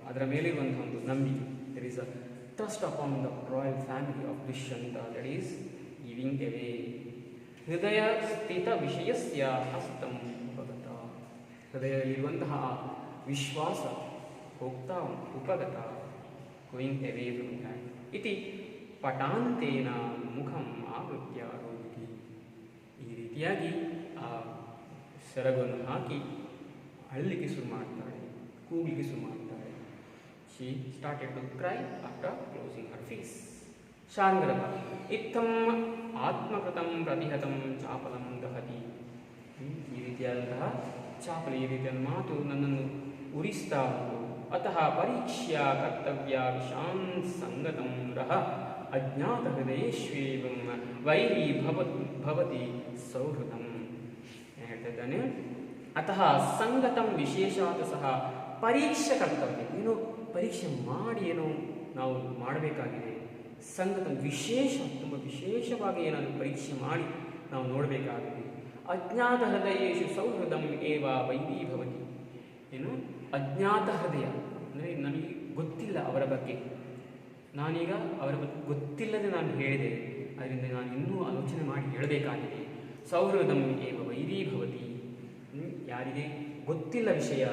ಅದರ ಮೇಲಿರುವಂತಹ ಒಂದು ನಂಬಿಕೆ. There is a trust upon the royal family of Dushyanta, that is giving away. ಹೃದಯ ಸ್ಥಿತ ವಿಷಯಸ್ಯ ಹಸ್ತಂ ಉಪಗತ. ಹೃದಯದಲ್ಲಿರುವಂತಹ ವಿಶ್ವಾಸ ಹೋಗ್ತಾ ಉಪಗತ, ಗೋಯಿಂಗ್ ಅವೇ ಫ್ರಮ್ ದ್ಯಾಟ್. ಇತಿ ಪಟಾಂತೇನ ಮುಖಂ ಆವೃತ್ಯ ರೋಗಿ. ಈ ರೀತಿಯಾಗಿ ಆ ಸೆರಗನ್ನು ಹಾಕಿ ಅಳ್ಳಿಗೆ ಶುರು ಮಾಡ್ತಾಳೆ, ಕೂಗಲಿಕ್ಕೆ ಶುರು ಮಾಡ್ತಾಳೆ. She started to cry after closing her face. Sharngarava ಇತ್ತಂ ಆತ್ಮಕೃತಂ ಪ್ರತಿಹತಂ ಚಾಪಲಂ ದಹತಿ. ಈ ರೀತಿಯಾದಂತಹ ಚಾಪಲ, ಈ ರೀತಿಯ ಮಾತು ನನ್ನನ್ನು ಉರಿಸ್ತಾ ಉಂಟು. ಅತಃ ಪರೀಕ್ಷ್ಯ ಕರ್ತವ್ಯ ವಿಷಾನ್ ಸಂಗತಂ ರಹ ಅಜ್ಞಾತ ಹೃದಯೇಶ್ವೇವಂ ವೈರಿ ಭವತಿ ಸೌಹೃದಂ. ಹೇಳ್ತಾ ಇದ್ದಾನೆ, ಅತಃ ಸಂಗತಂ ವಿಶೇಷಾತ್ ಸಹ ಪರೀಕ್ಷೆ ಕರ್ತವ್ಯ. ಏನು ಪರೀಕ್ಷೆ ಮಾಡಿ ಏನೋ ನಾವು ಮಾಡಬೇಕಾಗಿದೆ. ಸಂಗತಂ ವಿಶೇಷ, ತುಂಬ ವಿಶೇಷವಾಗಿ ಏನಾದರೂ ಪರೀಕ್ಷೆ ಮಾಡಿ ನಾವು ನೋಡಬೇಕಾಗಿದೆ. ಅಜ್ಞಾತ ಹೃದಯೇಶು ಸೌಹೃದಂ ಏವ ವೈರಿ ಭವತಿ. ಏನು ಅಜ್ಞಾತ ಹೃದಯ ಅಂದರೆ ನನಗೆ ಗೊತ್ತಿಲ್ಲ ಅವರ ಬಗ್ಗೆ, ನಾನೀಗ ಅವರ ಬಗ್ಗೆ ಗೊತ್ತಿಲ್ಲದೆ ನಾನು ಹೇಳಿದೆ, ಅದರಿಂದ ನಾನು ಇನ್ನೂ ಆಲೋಚನೆ ಮಾಡಿ ಹೇಳಬೇಕಾಗಿದೆ. ಸೌಹೃದಂ ಏವ ವೈರಿ ಭವತಿ. ಯಾರಿಗೆ ಗೊತ್ತಿಲ್ಲ ವಿಷಯ,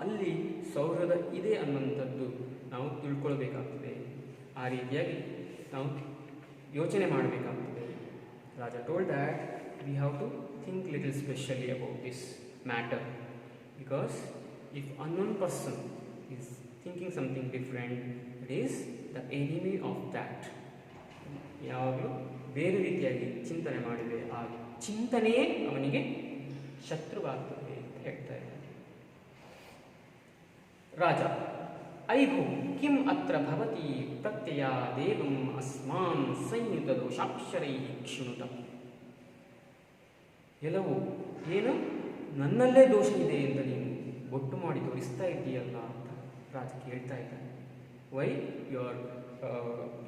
ಅಲ್ಲಿ ಸೌಹೃದ ಇದೆ ಅನ್ನುವಂಥದ್ದು ನಾವು ತಿಳ್ಕೊಳ್ಬೇಕಾಗ್ತದೆ. ಆ ರೀತಿಯಾಗಿ ನಾವು ಯೋಚನೆ ಮಾಡಬೇಕಾಗ್ತದೆ. Raja told that we have to think little specially about this matter, because if unknown person is thinking something different, it is the enemy of that. ಯಾವಾಗಲೂ ಬೇರೆ ರೀತಿಯಾಗಿ ಚಿಂತನೆ ಮಾಡಿದರೆ ಆ ಚಿಂತನೆಯೇ ಅವನಿಗೆ ಶತ್ರುವಾಗ್ತದೆ ಅಂತ ಹೇಳ್ತಾ ಇದ್ದಾರೆ. ರಾಜ ಐಭೋ ಕಿಂ ಅತ್ರ ಭವತಿ ಪ್ರತ್ಯಯ ದೇವಂ ಅಸ್ಮಾನ್ ಸಂಯುತ ದೋಷಾಕ್ಷರೈ ಕ್ಷುಣುತ. ಎಲ್ಲವೂ ಏನು ನನ್ನಲ್ಲೇ ದೋಷ ಇದೆ ಅಂತ ನೀನು ಒಟ್ಟು ಮಾಡಿ ತೋರಿಸ್ತಾ ಇದ್ದೀಯಲ್ಲ ಅಂತ ರಾಜ ಕೇಳ್ತಾ ಇದ್ದಾನೆ. Why you are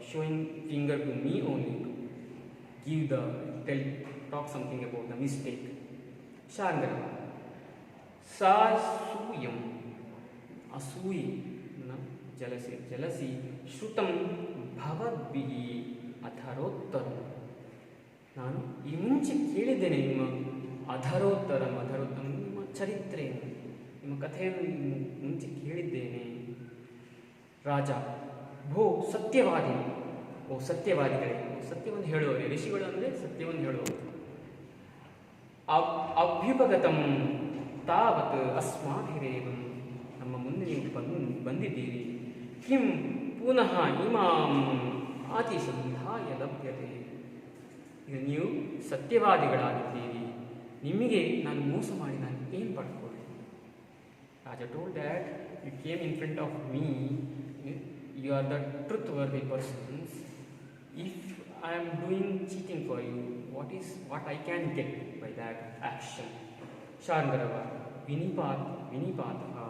showing finger to me only to give the talk something about the mistake. Sharngara ಸಾಸೂಯಂ ಅಸೂಯಿ ಜಲಸಿ ಶ್ರುತಂ ಭವದ್ಭಿಃ ಅಧರೋತ್ತರಂ. ನಾನು ಈ ಮುಂಚೆ ಕೇಳಿದ್ದೇನೆ ನಿಮ್ಮ ಅಧರೋತ್ತರಂ ನಿಮ್ಮ ಚರಿತ್ರೆಯನ್ನು, ನಿಮ್ಮ ಕಥೆಯನ್ನು ಮುಂಚೆ ಕೇಳಿದ್ದೇನೆ. ರಾಜ ಭೋ ಸತ್ಯವಾದಿ, ಓ ಸತ್ಯವಾದಿಗಳೇ, ಸತ್ಯವನ್ನು ಹೇಳುವವರೇ, ಋಷಿಗಳು ಅಂದರೆ ಸತ್ಯವನ್ನು ಹೇಳುವವರು. ಅಭ್ಯುಪಗತಂ ತಾವತ್ ಅಸ್ಮಾಭಿರೇವಂ. ನಮ್ಮ ಮುಂದೆ ನೀವು ಬಂದಿದ್ದೀರಿ. ಕಿಂ ಪುನಃ ಇಮಾಂ ಅತಿಸಂಧಾಯ ಲಭ್ಯತೆ. ಈಗ ನೀವು ಸತ್ಯವಾದಿಗಳಾಗಿದ್ದೀರಿ, ನಿಮಗೆ ನಾನು ಮೋಸ ಮಾಡಿ ನಾನು ಏನು ಪಡ್ಕೊಳ್ಳಿ. Raja told that you came in front of me, you are the truth worthy persons. If I am doing cheating for you, what I can get by that action. Sharngarava vinipataha.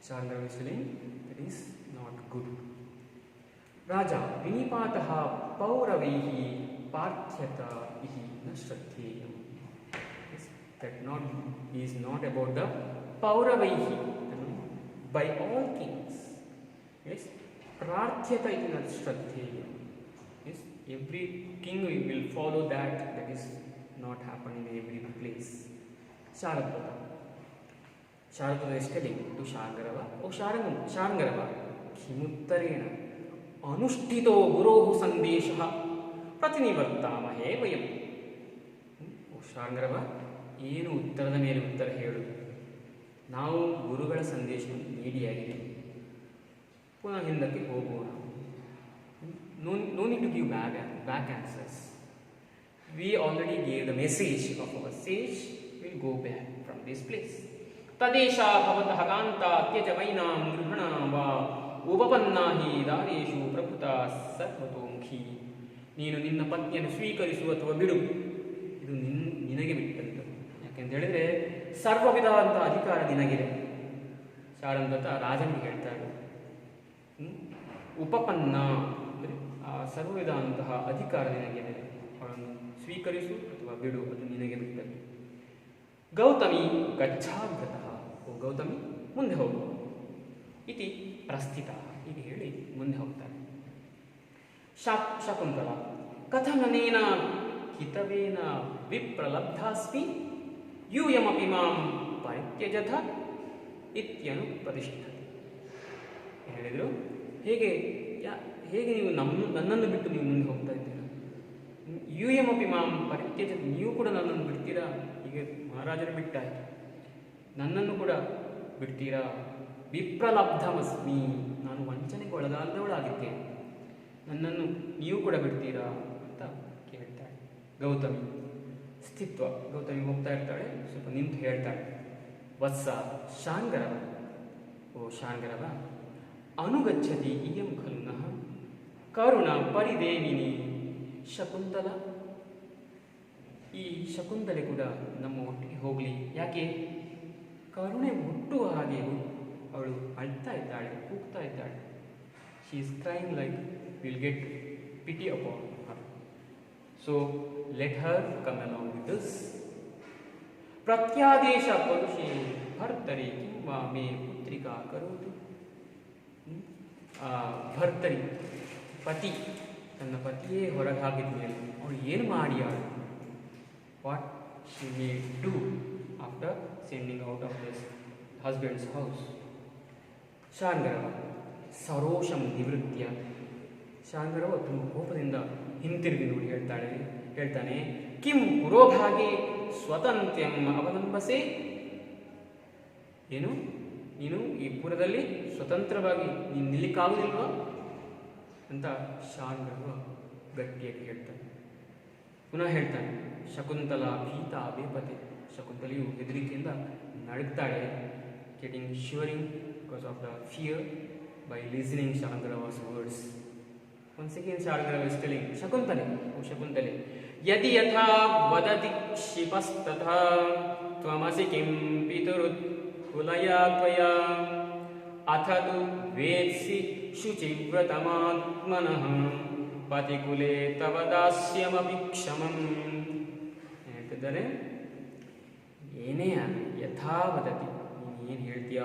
Sharngarava is saying that is not good. Raja vinipataha pauravaihi parthyata ihi na shraddheyam. That is not about the pauravaihi, by all kings. Yes, prarthyata ihi na shraddheyam. Yes, every king will follow that. That is not happening in every place. Sharadvata is telling to Sharngarava, O Sharngarava, Kimuttarena Anushtito Gurohu Sandeshah Pratinivartamahe Vayam. O Sharngarava, ಏನು ಉತ್ತರದ ಮೇಲೆ ಉತ್ತರ ಹೇಳು. ನಾವು ಗುರುಗಳ ಸಂದೇಶವನ್ನು ನೀಡಿಯಾಗಿದೆ, ಪುನಃ ಹಿಂದಕ್ಕೆ ಹೋಗೋಣ. No need to give back. back answers. We already gave the message of our sage. We'll go back from this place. Tadesha bhavatah kanta tyajavainam grihana va ಉಪಪನ್ನಾಹಿ ದಾನೇಶು ಪ್ರಭುತ ಸರ್ವತೋಮುಖಿ. ನೀನು ನಿನ್ನ ಪತ್ನಿಯನ್ನು ಸ್ವೀಕರಿಸು ಅಥವಾ ಬಿಡು, ಇದು ನಿನಗೆ ಬಿಟ್ಟದ್ದು. ಯಾಕೆಂತ ಹೇಳಿದ್ರೆ ಸರ್ವ ವಿಧವಾದಂತಹ ಅಧಿಕಾರ ನಿನಗಿದೆ. ಶಾರಂದತ ರಾಜನಿಗೆ ಹೇಳ್ತಾರೆ, ಉಪಪನ್ನ ಅಂದರೆ ಆ ಸರ್ವ ವಿಧವಾದಂತಹ ಅಧಿಕಾರ ನಿನಗಿದೆ, ಅವಳನ್ನು ಸ್ವೀಕರಿಸು ಅಥವಾ ಬಿಡು, ಅದು ನಿನಗೆ ಬಿಟ್ಟದ್ದು. ಗೌತಮಿ ಗಚ್ಛಾಗ್ರತಃ, ಓ ಗೌತಮಿ ಮುಂದೆ ಹೋಗು ಇತಿ ಪ್ರಸ್ಥಿತ, ಹೀಗೆ ಹೇಳಿ ಮುಂದೆ ಹೋಗ್ತಾರೆ. ಶಕುಂತಲ ಕಥಮನೇನ ಹಿತವೇನ ವಿಪ್ರಲಬ್ಧಾಸ್ಮಿ ಯೂಯಮಪಿ ಮಾಂ ಪರಿತ್ಯಜಥ ಇತ್ಯನು ಪ್ರತಿಷ್ಠತೆ. ಹೇಳಿದರು, ಹೇಗೆ ನೀವು ನನ್ನನ್ನು ಬಿಟ್ಟು ನೀವು ಮುಂದೆ ಹೋಗ್ತಾ ಇದ್ದೀರಾ? ಯೂಯಮಪಿ ಮಾಂ ಪರಿತ್ಯಜಥ, ನೀವು ಕೂಡ ನನ್ನನ್ನು ಬಿಡ್ತೀರಾ? ಹೀಗೆ ಮಹಾರಾಜರು ಬಿಟ್ಟಾಯ್ತು, ನನ್ನನ್ನು ಕೂಡ ಬಿಡ್ತೀರಾ? ವಿಪ್ರಲಬ್ಧಮಸ್ಮಿ, ನಾನು ವಂಚನೆಗೆ ಒಳಗಾದವಳಾಗಿದ್ದೇನೆ, ನನ್ನನ್ನು ನೀವು ಕೂಡ ಬಿಡ್ತೀರಾ ಅಂತ ಕೇಳ್ತಾಳೆ ಗೌತಮಿ. ಸ್ಥಿತ್ವ, ಗೌತಮಿ ಹೋಗ್ತಾ ಇರ್ತಾಳೆ, ಸ್ವಲ್ಪ ನಿಂತು ಹೇಳ್ತಾಳೆ, ವತ್ಸ ಶಾಂಗರವ, ಓ ಶಾಂಗರವ, ಅನುಗಚ್ಚತಿ ಇಯಂ ಖಲು ನಃ ಕರುಣ ಪರಿದೇವಿನಿ ಶಕುಂತಲ. ಈ ಶಕುಂತಲೆ ಕೂಡ ನಮ್ಮ ಒಟ್ಟಿಗೆ ಹೋಗಲಿ. ಯಾಕೆ? ಕರುಣೆ ಹುಟ್ಟುವ ಹಾಗೆ ಅವಳು ಅಳ್ತಾ ಇದ್ದಾಳೆ, ಕೂಗ್ತಾ ಇದ್ದಾಳೆ. She is crying like will get pity upon her. So let her come along with this. ಪ್ರತ್ಯಾದೇಶ ಪರುಷೇ ಭರ್ತರಿ ಕಿಂವಾ ಮೇ ಪುತ್ರಿಕಾ ಕರೋತು. ಭರ್ತರಿ ಪತಿ, ತನ್ನ ಪತಿಯೇ ಹೊರಗೆ ಹಾಕಿದ ಮೇಲೆ ಅವಳು ಏನು ಮಾಡಿ ಆಳು? What she may do after sending out of this husband's house. Sharngarava ಸರೋಷಂ ನಿವೃತ್ಯ, ಶಾಂಗರವ ತುಂಬ ಕೋಪದಿಂದ ಹಿಂತಿರುಗಿ ನೋಡಿ ಹೇಳ್ತಾನೆ, ಕಿಂ ಪುರೋಭಾಗೆ ಸ್ವತಂತ್ರ್ಯಂ ಅವಲಂಬಸೆ. ಏನು, ನೀನು ಈ ಪುರದಲ್ಲಿ ಸ್ವತಂತ್ರವಾಗಿ ನೀನು ನಿಲ್ಲಿಕ್ಕಾಗುವುದಿಲ್ವಾ ಅಂತ ಶಾಂಗರವ ಗಟ್ಟಿಯಾಗಿ ಹೇಳ್ತಾನೆ. ಪುನಃ ಹೇಳ್ತಾನೆ, ಶಕುಂತಲ ಭೀತ ಬೇಪತೆ, ಶಕುಂತಲೆಯು ಹೆದರಿಕೆಯಿಂದ ನಡುಗ್ತಾಳೆ, getting shivering because of the fear by listening Shangarava's words. Once again Shangarava is telling, Shakuntale, oh Shakuntale, yadi yatha vadati kshipastatha tvamasi kim piturut kulaya tvaya athadu vedsi shuchivratamātmanah patikule tavadasyamapikshamam. ಹೇಳ್ತಿದ್ದಾರೆ, ಏನೇ ಯಥಾ ವದತಿ, ನೀನು ಏನು ಹೇಳ್ತೀಯ,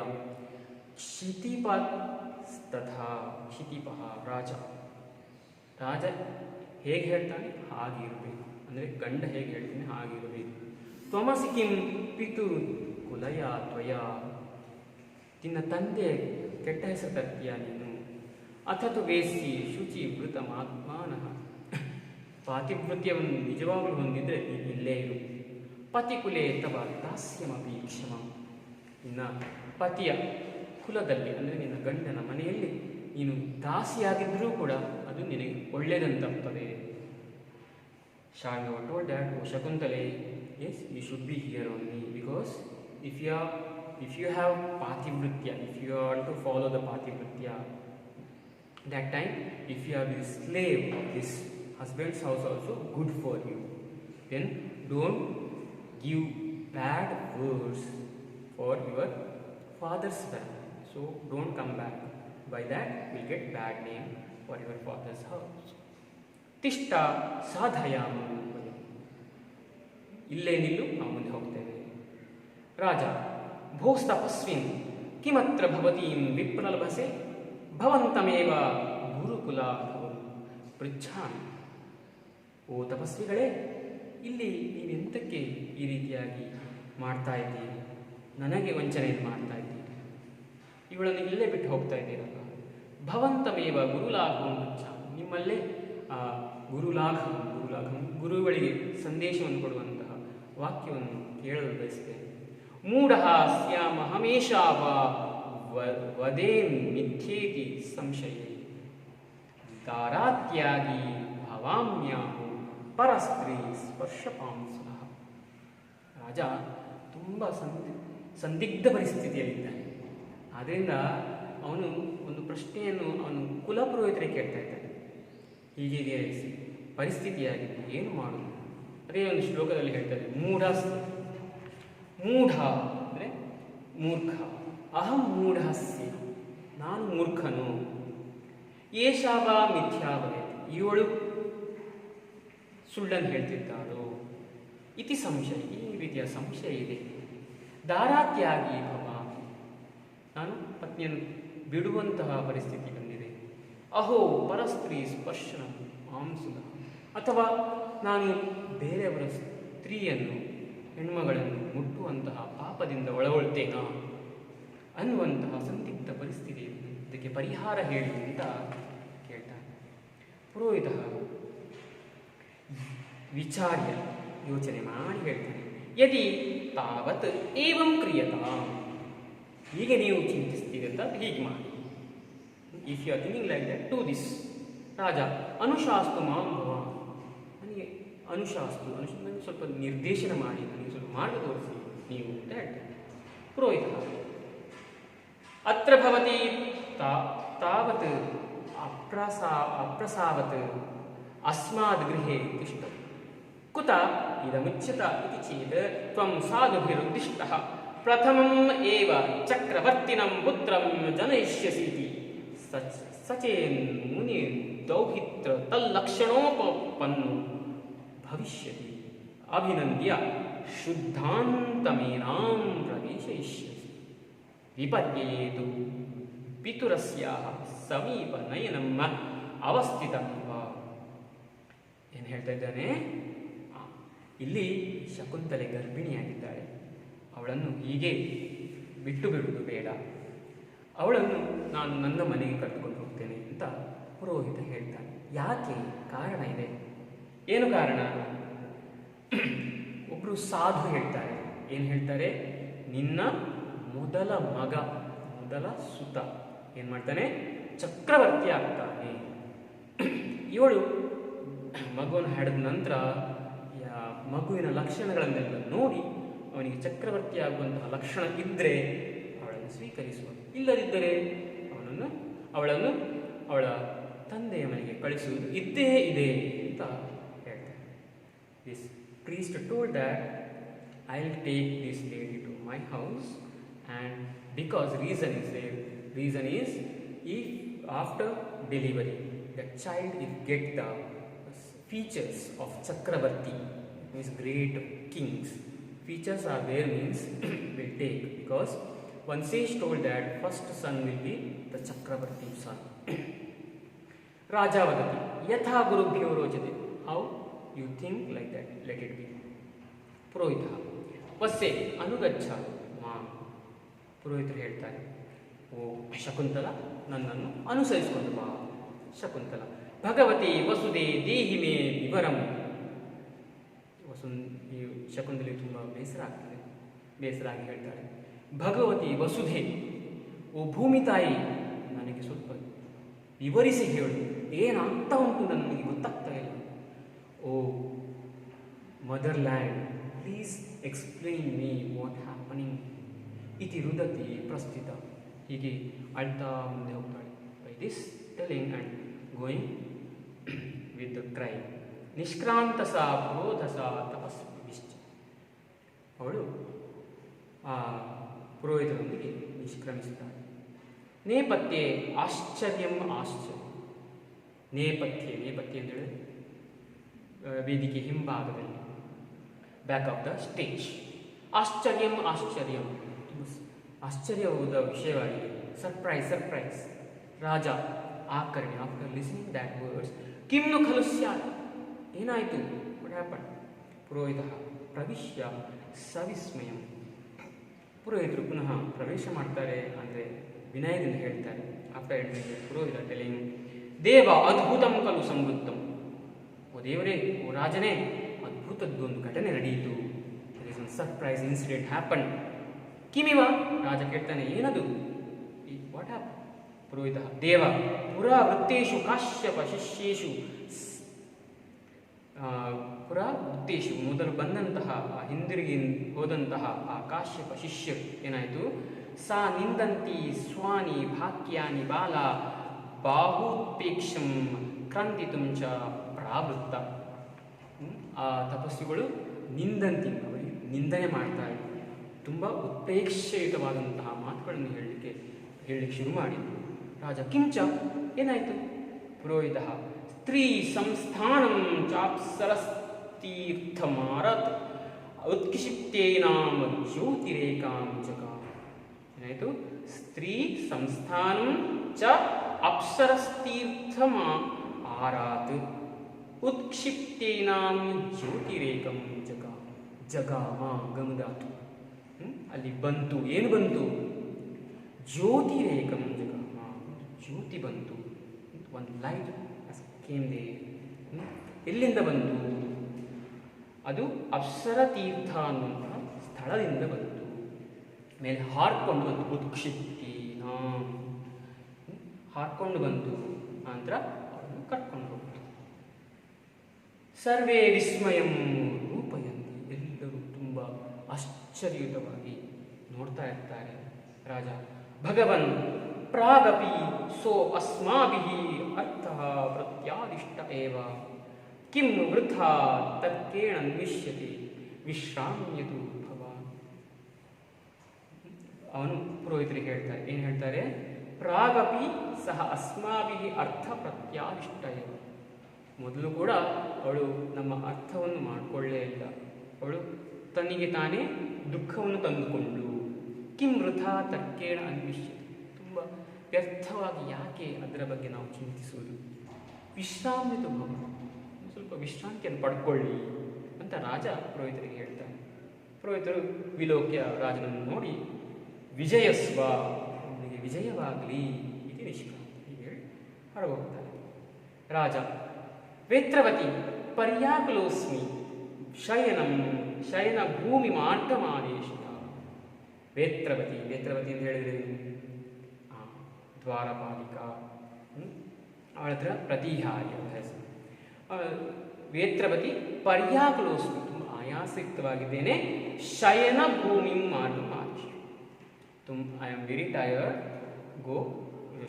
ಕ್ಷಿತಿಪಸ್ತಥಾ, ಕ್ಷಿತಿಪಃ ರಾಜ, ರಾಜ ಹೇಗೆ ಹೇಳ್ತಾನೆ ಹಾಗೆ ಇರಬೇಕು, ಅಂದರೆ ಗಂಡ ಹೇಗೆ ಹೇಳ್ತಾನೆ ಹಾಗೆ ಇರಬೇಕು. ತ್ವಮಸಿ ಕಿಂ ಪಿತುರು ಕುಲಯ ತ್ವಯ, ನಿನ್ನ ತಂದೆ ಕೆಟ್ಟ ಹೆಸರು ತರ್ತೀಯ ನೀನು. ಅಥತು ವೇಸಿ ಶುಚಿ ವೃತಮಾತ್ಮಾನಃ, ಪಾತಿವೃತ್ಯವನ್ನು ನಿಜವಾಗಲೂ ಹೊಂದಿದ್ರೆ ನೀನು ಇಲ್ಲೇ ಇರು. ಪತಿಕುಲೇ ತವ ದಾಸ್ಯಮಪಿ ಕ್ಷಮ, ನಿನ್ನ ಪತಿಯ ಕುಲದಲ್ಲಿ ಅಂದರೆ ನಿನ್ನ ಗಂಡನ ಮನೆಯಲ್ಲಿ ನೀನು ದಾಸಿಯಾಗಿದ್ದರೂ ಕೂಡ ಅದು ನಿನಗೆ ಒಳ್ಳೆಯದಂತಪ್ಪದೆ. Sharngava told that, oh Shakuntale, yes, you should be here only, because if you have pativritya, if you are to follow the pativritya, that time if you are the slave of this husband's house also good for you, then don't give bad words for your father's family. So don't come back. By that we'll get bad name for your father's house. Tishta sadhayamu, ಇಲ್ಲೇ ನಿಲ್ಲು, ನಾವು ಮುಂದೆ ಹೋಗ್ತೇವೆ. ರಾಜ ಭೋಸ್ತಪಸ್ವಿನ್ ಕಿಮತ್ರ ಭವತೀಂ ವಿಪ್ರಲಭಸೆ ಭವಂತಮೇವ ಗುರುಕುಲಾಧವಂ ಪೃಚ್ಛಾಮಿ. ಓ ತಪಸ್ವಿಗಳೇ, ಇಲ್ಲಿ ನೀವೆಂತಕ್ಕೆ ಈ ರೀತಿಯಾಗಿ ಮಾಡ್ತಾ ಇದ್ದೀರಿ, ನನಗೆ ವಂಚನೆಯನ್ನು ಮಾಡ್ತಾ ಇದ್ದೀರಿ, ಇವಳನ್ನು ಇಲ್ಲೇ ಬಿಟ್ಟು ಹೋಗ್ತಾ ಇದ್ದೀರಲ್ಲ. ಭವಂತಮೇವ ಗುರುಲಾಘವಂ ಪೃಚ್ಛಾಮಿ, ನಿಮ್ಮಲ್ಲೇ ಗುರುಲಾಘಂ, ಗುರುಗಳಿಗೆ ಸಂದೇಶವನ್ನು ಕೊಡುವಂತಹ ವಾಕ್ಯವನ್ನು ಕೇಳಲು ಬಯಸ್ತೇನೆ. ಮೂಢ ಸ್ಯಾಮಹಮೇಶಾವ ವದೇನ್ ಮಿಥ್ಯೇತಿ ಸಂಶಯ ದಾರಾತ್ಯಾಗಿ ಭಾವ ಭವಾಮ್ಯಾಹು ಪರಸ್ತ್ರೀ ಸ್ಪರ್ಶಪಾಂಸುನಃ. ರಾಜ ತುಂಬ ಸಂದಿಗ್ಧ ಪರಿಸ್ಥಿತಿಯಲ್ಲಿದ್ದಾನೆ. ಆದ್ದರಿಂದ ಅವನು ಒಂದು ಪ್ರಶ್ನೆಯನ್ನು ಅವನು ಕುಲಪುರೋಹಿತರಿಗೆ ಕೇಳ್ತಾ ಇದ್ದಾನೆ. ಹೀಗೆ ಪರಿಸ್ಥಿತಿಯಾಗಿದ್ದು ಏನು ಮಾಡುವುದು? ಅದೇ ಒಂದು ಶ್ಲೋಕದಲ್ಲಿ ಹೇಳ್ತಾರೆ, ಮೂಢ ಅಂದರೆ ಮೂರ್ಖ. ಅಹಂ ಮೂಢಸ್ಯ, ನಾನು ಮೂರ್ಖನು. ಏಷಾವ ಮಿಥ್ಯಾವೇ, ಇವಳು ಸುಳ್ಳನ್ನು ಹೇಳ್ತಿದ್ದಾಳು. ಇತಿ ಸಂಶಯ, ಈ ರೀತಿಯ ಸಂಶಯ ಇದೆ. ದಾರಾತ್ಯಾಗಿ ಭವಾಮಿ, ನಾನು ಪತ್ನಿಯನ್ನು ಬಿಡುವಂತಹ ಪರಿಸ್ಥಿತಿ ಬಂದಿದೆ. ಅಹೋ ಪರಸ್ತ್ರೀ ಸ್ಪರ್ಶನ ಮಾಂಸುದ, ಅಥವಾ ನಾನು ಬೇರೆಯವರ ಸ್ತ್ರೀಯನ್ನು ಹೆಣ್ಮಗಳನ್ನು ಮುಟ್ಟುವಂತಹ ಪಾಪದಿಂದ ಒಳಗೊಳ್ತೇನಾ ಅನ್ನುವಂತಹ ಸಂದಿಗ್ಧ ಪರಿಸ್ಥಿತಿ. ಇದಕ್ಕೆ ಪರಿಹಾರ ಹೇಳಿ ಅಂತ ಕೇಳ್ತಾನೆ. ಪುರೋಹಿತ ವಿಚಾರ್ಯ, ಯೋಚನೆ ಮಾಡಿ ಹೇಳ್ತಾನೆ, ಯದಿ ತಾವತ್ ಏವಂ ಕ್ರಿಯತಾ, ಹೀಗೆ ನೀವು ಚಿಂತಿಸ್ತೀರಿ ಅಂತ ಹೀಗೆ ಮಾಡಿ. If you are thinking like that, to this. ರಾಜ ಅನುಶಾಸ್ತು ಮಾಂ ಭವ, ನನಗೆ ಅನುಶಾಸ್ತು, ನನಗೆ ಸ್ವಲ್ಪ ನಿರ್ದೇಶನ ಮಾಡಿ, ನನಗೆ ಸ್ವಲ್ಪ ಮಾರ್ಗ ತೋರಿಸಿ ನೀವು ಅಂತ ಹೇಳ್ತಾರೆ. ಪುರೋಹಿತ ಅತ್ರ ಭವತಿ ತಾವತ್ ಅಪ್ರಸಾವತ್ ಅಸ್ಮಾದ್ ಗೃಹೇ ತಿಷ್ಠ ಕುತ ಇದಮುಚ್ಯತ ಇತಿ ಚೇತ್ ತ್ವಂ ಸಾಧುಭಿರುದ್ದಿಷ್ಟಃ ಪ್ರಥಮಂ ಏವ ಚಕ್ರವರ್ತಿನಂ ಪುತ್ರಂ ಜನಯಿಷ್ಯಸೀತಿ ಸಚೇನ್ ಮುನಿ ದೌಹಿತ್ರ ತಲ್ಲಕ್ಷಣೋಪಪನ್ನೋ ಭವಿಷ್ಯತಿ ಅಭಿನಂದ್ಯ ಶುದ್ಧಾಂತಮೇನಾಂ ಪ್ರವೇಶಯಿಷ್ಯಸಿ ವಿಪರ್ಯಯೇತು ಪಿತುರಸ್ಯಾಹ ಸಮೀಪ ನಯನಮ್ಮ ಅವಸ್ಥಿತಮಿವ. ಏನು ಹೇಳ್ತಾ ಇದ್ದಾನೆ, ಇಲ್ಲಿ ಶಕುಂತಲೆ ಗರ್ಭಿಣಿಯಾಗಿದ್ದಾಳೆ, ಅವಳನ್ನು ಹೀಗೆ ಬಿಟ್ಟು ಬಿಡುವುದು ಬೇಡ, ಅವಳನ್ನು ನಾನು ನನ್ನ ಮನೆಗೆ ಕರೆದುಕೊಂಡು ಹೋಗ್ತೇನೆ ಅಂತ ಪುರೋಹಿತ ಹೇಳ್ತಾನೆ. ಯಾಕೆ? ಕಾರಣ ಇದೆ. ಏನು ಕಾರಣ? ಒಬ್ಬರು ಸಾಧು ಹೇಳ್ತಾರೆ. ಏನು ಹೇಳ್ತಾರೆ? ನಿನ್ನ ಮೊದಲ ಮಗ, ಮೊದಲ ಸುತ ಏನು ಮಾಡ್ತಾನೆ? ಚಕ್ರವರ್ತಿ ಆಗ್ತಾನೆ. ಇವಳು ಮಗುವನ್ನು ಹಡೆದ ನಂತರ ಮಗುವಿನ ಲಕ್ಷಣಗಳನ್ನೆಲ್ಲ ನೋಡಿ ಅವನಿಗೆ ಚಕ್ರವರ್ತಿ ಆಗುವಂತಹ ಲಕ್ಷಣ ಇದ್ದರೆ ಅವಳನ್ನು ಸ್ವೀಕರಿಸುವ, ಇಲ್ಲದಿದ್ದರೆ ಅವಳನ್ನು ಅವಳ ತಂದೆಯ ಮನೆಗೆ ಕಳಿಸುವುದು ಇದ್ದೇ ಇದೆ ಅಂತ ಹೇಳ್ತಾರೆ. This priest told that I will take this lady to my house, and because reason is if after delivery the child will get the features of Chakravarti, means great kings. Features are there means will take, because one sage told that first son will be the Chakravarti son. Raja vadati yatha gurubhyo rojate, how you think like that, let it be. ಪುರೋಹಿತ ವಸ್ಸೆ ಅನುಗಚ್ಚ ಮಾ, ಪುರೋಹಿತರು ಹೇಳ್ತಾರೆ, ಓ ಶಕುಂತಲ, ನನ್ನನ್ನು ಅನುಸರಿಸಿಕೊಂಡು ಬಾ. ಶಕುಂತಲ ಭಗವತಿ ವಸುದೆ ದೇಹಿ ಮೇ ವಿವರಂ. ಈ ಶಕುಂತಲಿಗೆ ತುಂಬ ಬೇಸರ ಆಗಿ ಹೇಳ್ತಾಳೆ, ಭಗವತಿ ವಸುಧೆ, ಓ ಭೂಮಿ ತಾಯಿ, ನನಗೆ ಸ್ವಲ್ಪ ವಿವರಿಸಿ ಹೇಳು, ಏನಾಗ್ತಾ ಉಂಟು ನನಗೆ ಗೊತ್ತಾಗ್ತಾ ಇಲ್ಲ. O motherland, please explain me what happening ಇತಿ ರುದತಿ ಪ್ರಸ್ಥಿತ. ಹೀಗೆ ಅಳ್ತಾ ಮುಂದೆ ಹೋಗ್ತಾಳೆ. By this telling and going with the cry ನಿಷ್ಕ್ರಾಂತಸ ಕ್ರೋಧಸ ತಪಸ್ವಿಶ್ಚ. ಅವಳು ಆ ಪುರೋಹಿತರೊಂದಿಗೆ ನಿಷ್ಕ್ರಮಿಸುತ್ತಾಳೆ. ನೇಪಥ್ಯೆ ಆಶ್ಚರ್ಯಂ ಆಶ್ಚರ್ಯ. ನೇಪಥ್ಯೆ ಅಂತೇಳಿದ್ರೆ ವೇದಿಕೆ ಹಿಂಭಾಗದಲ್ಲಿ, ಬ್ಯಾಕ್ ಆಫ್ ದ ಸ್ಟೇಜ್. ಆಶ್ಚರ್ಯಂ ಆಶ್ಚರ್ಯವಾದ ವಿಷಯವಾಗಿದೆ. ಸರ್ಪ್ರೈಸ್. ರಾಜ ಆಕರ್ಣ್ಯ, ಆಫ್ಟರ್ ಲಿಸನಿಂಗ್ ದ್ಯಾಟ್ ವರ್ಡ್ಸ್, ಕಿಮ್ನು ಖಲು ಸ್ಯಾತ್, ಏನಾಯಿತು, ವಾಟ್ ಹ್ಯಾಪನ್. ಪುರೋಹಿತ ಪ್ರವಿಶ್ಯ ಸವಿಸ್ಮಯಂ. ಪುರೋಹಿತರು ಪುನಃ ಪ್ರವೇಶ ಮಾಡ್ತಾರೆ, ಅಂದರೆ ವಿನಯದಿಂದ ಹೇಳ್ತಾರೆ. ಆಫ್ಟರ್ ಎಂಟ್ರಿಂಗ್ ಪುರೋಹಿತ ಟೆಲಿಂಗ್, ದೇವ ಅದ್ಭುತಂ ಖಲು ಸಂವೃತ್ತಂ. ಓ ದೇವರೇ, ಓ ರಾಜನೇ, ಅದ್ಭುತದ್ದೊಂದು ಘಟನೆ ನಡೆಯಿತು. Surprise incident happen. ಕಿಮಿವ, ರಾಜ ಕೇಳ್ತಾನೆ, ಏನದು, ವಾಟ್ ಹ್ಯಾಪನ್. ಪುರೋಹಿತ ದೇವ ಪುರಾ ವೃತ್ತೇಶು ಕಾಶ್ಯಪ ಶಿಷ್ಯೇಶು ಪುರ ಉತ್ತೇಶು ಮೊದಲು ಬಂದಂತಹ ಹಿಂದಿರುಗಿ ಹೋದಂತಹ ಆ ಕಾಶ್ಯಪ ಶಿಷ್ಯರು ಏನಾಯಿತು, ಸಾ ನಿಂದಂತಿ ಸ್ವಾನಿ ಭಾಕ್ಯಾನಿ ಬಾಲ ಬಾಹುಪೇಕ್ಷಂ ಕ್ರಂದಿತುಂ ಚ ಪ್ರಾವೃತ್ತ. ಆ ತಪಸ್ಸುಗಳು ನಿಂದಂತಿ ಅವರಿಗೆ ನಿಂದನೆ ಮಾಡ್ತಾ ಇದ್ರು, ತುಂಬ ಉತ್ಪ್ರೇಕ್ಷೆಯುತವಾದಂತಹ ಮಾತುಗಳನ್ನು ಹೇಳಲಿಕ್ಕೆ ಶುರು ಮಾಡಿದ್ರು. ರಾಜ ಕಿಂಚ ಏನಾಯಿತು, ಪುರೋಹಿತ ಸ್ತ್ರೀ ಸಂಸ್ಥಾನಂ ಚಾಪ್ಸರಸ್ತೀರ್ಥಮಾರತ್ ಉತ್ಕ್ಷಿಪ್ತೇನಾಂ ಜ್ಯೋತಿರೇಕಾಂ ಜಗ. ಏನಾಯಿತು, ಸ್ತ್ರೀ ಸಂಸ್ಥಾನಂ ಚ ಅಪ್ಸರಸ್ತೀರ್ಥಮ ಆರಾತ್ ಉತ್ಕ್ಷಿಪ್ತೇನಾಂ ಜ್ಯೋತಿರೇಕಂ ಜಗ. ಜಗಾಮ ಗಮದಾತು, ಅಲ್ಲಿ ಬಂತು, ಏನು ಬಂತು, ಜ್ಯೋತಿರೇಕಂ ಜಗಾಮ, ಜ್ಯೋತಿ ಬಂತು, ಒಂದು ಲೈಟ್ ಕೇಂದ್ರ. ಎಲ್ಲಿಂದ ಬಂತು, ಅದು ಅಪ್ಸರ ತೀರ್ಥ ಅನ್ನುವಂತಹ ಸ್ಥಳದಿಂದ ಬಂತು. ಮೇಲೆ ಹಾರ್ಕೊಂಡು ಬಂತು, ಉತ್ಕ್ಷಿಪ್ತೇನ ಹಾರ್ಕೊಂಡು ಬಂತು, ನಂತರ ಅವರನ್ನು ಕರ್ಕೊಂಡು ಹೋಗ್ತು. ಸರ್ವೇ ವಿಸ್ಮಯಂ ರೂಪಯಂತಿ, ಎಲ್ಲರೂ ತುಂಬ ಆಶ್ಚರ್ಯಯುತವಾಗಿ ನೋಡ್ತಾ ಇರ್ತಾರೆ. ರಾಜ ಭಗವನ್ ಪ್ರಾಗಪಿ ಸೋ ಅಸ್ಮಾಭಿಃ ಅರ್ಥಃ ಪ್ರತ್ಯಾದಿಷ್ಟ ಏವ ಕಿಂ ವೃಥಾ ತರ್ಕೇಣ ಅನ್ವಿಷ್ಯತೆ ವಿಶ್ರಾಮ್ಯತು ಭವಾನ್. ಅವನು ಪುರೋಹಿತರಿಗೆ ಹೇಳ್ತಾರೆ, ಏನು ಹೇಳ್ತಾರೆ, ಪ್ರಾಗಪಿ ಸಹ ಅಸ್ಮಾಭಿಃ ಅರ್ಥ ಪ್ರತ್ಯಾದಿಷ್ಟ ಏವ. ಮೊದಲು ಕೂಡ ಅವಳು ನಮ್ಮ ಅರ್ಥವನ್ನು ಮಾಡಿಕೊಳ್ಳೇ ಇಲ್ಲ, ಅವಳು ತನ್ನಿಗೆ ತಾನೇ ದುಃಖವನ್ನು ತಂದುಕೊಂಡು ಕಿಂ ವೃಥಾ ತರ್ಕೇಣ ಅನ್ವಿಷ್ಯತೆ, ತುಂಬ ವ್ಯರ್ಥವಾಗಿ ಯಾಕೆ ಅದರ ಬಗ್ಗೆ ನಾವು ಚಿಂತಿಸುವುದು, ವಿಶ್ರಾಮ್ಯತು ಭವ, ಸ್ವಲ್ಪ ವಿಶ್ರಾಂತಿಯನ್ನು ಪಡ್ಕೊಳ್ಳಿ ಅಂತ ರಾಜ ಪುರೋಹಿತರಿಗೆ ಹೇಳ್ತಾನೆ. ಪುರೋಹಿತರು ವಿಲೋಕ್ಯ ರಾಜನನ್ನು ನೋಡಿ ವಿಜಯಸ್ವ, ಅವನಿಗೆ ವಿಜಯವಾಗಲಿ ಇದು ನಿಷ್ಕ್ರಾಂತಿ ಹೀಗೆ ಹೇಳಿ ಹೊರಗೋಗ್ತಾನೆ. ರಾಜ ವೇತ್ರವತಿ ಪರ್ಯಾಕುಲೋಸ್ಮಿ ಶಯನ ಭೂಮಿ ಮಾರ್ಗಮಾದೇಶ. ವೇತ್ರವತಿ, ವೇತ್ರವತಿ ಅಂತ ಹೇಳಿದ್ರೆ ದ್ವಾರಪಾಲಿಕಾ, ಅವಳ ಹತ್ರ ಪ್ರತಿಹಾರಿ ಅವಳ ಹೆಸರು. ವೇತ್ರವತಿ ಪರ್ಯಾಕುಲೋಸ್ಮಿ, ತುಂಬ ಆಯಾಸಯುಕ್ತವಾಗಿದ್ದೇನೆ. ಶಯನ ಭೂಮಿ ಮಾರ್ಗಮಾದೇಶ, I am very tired, go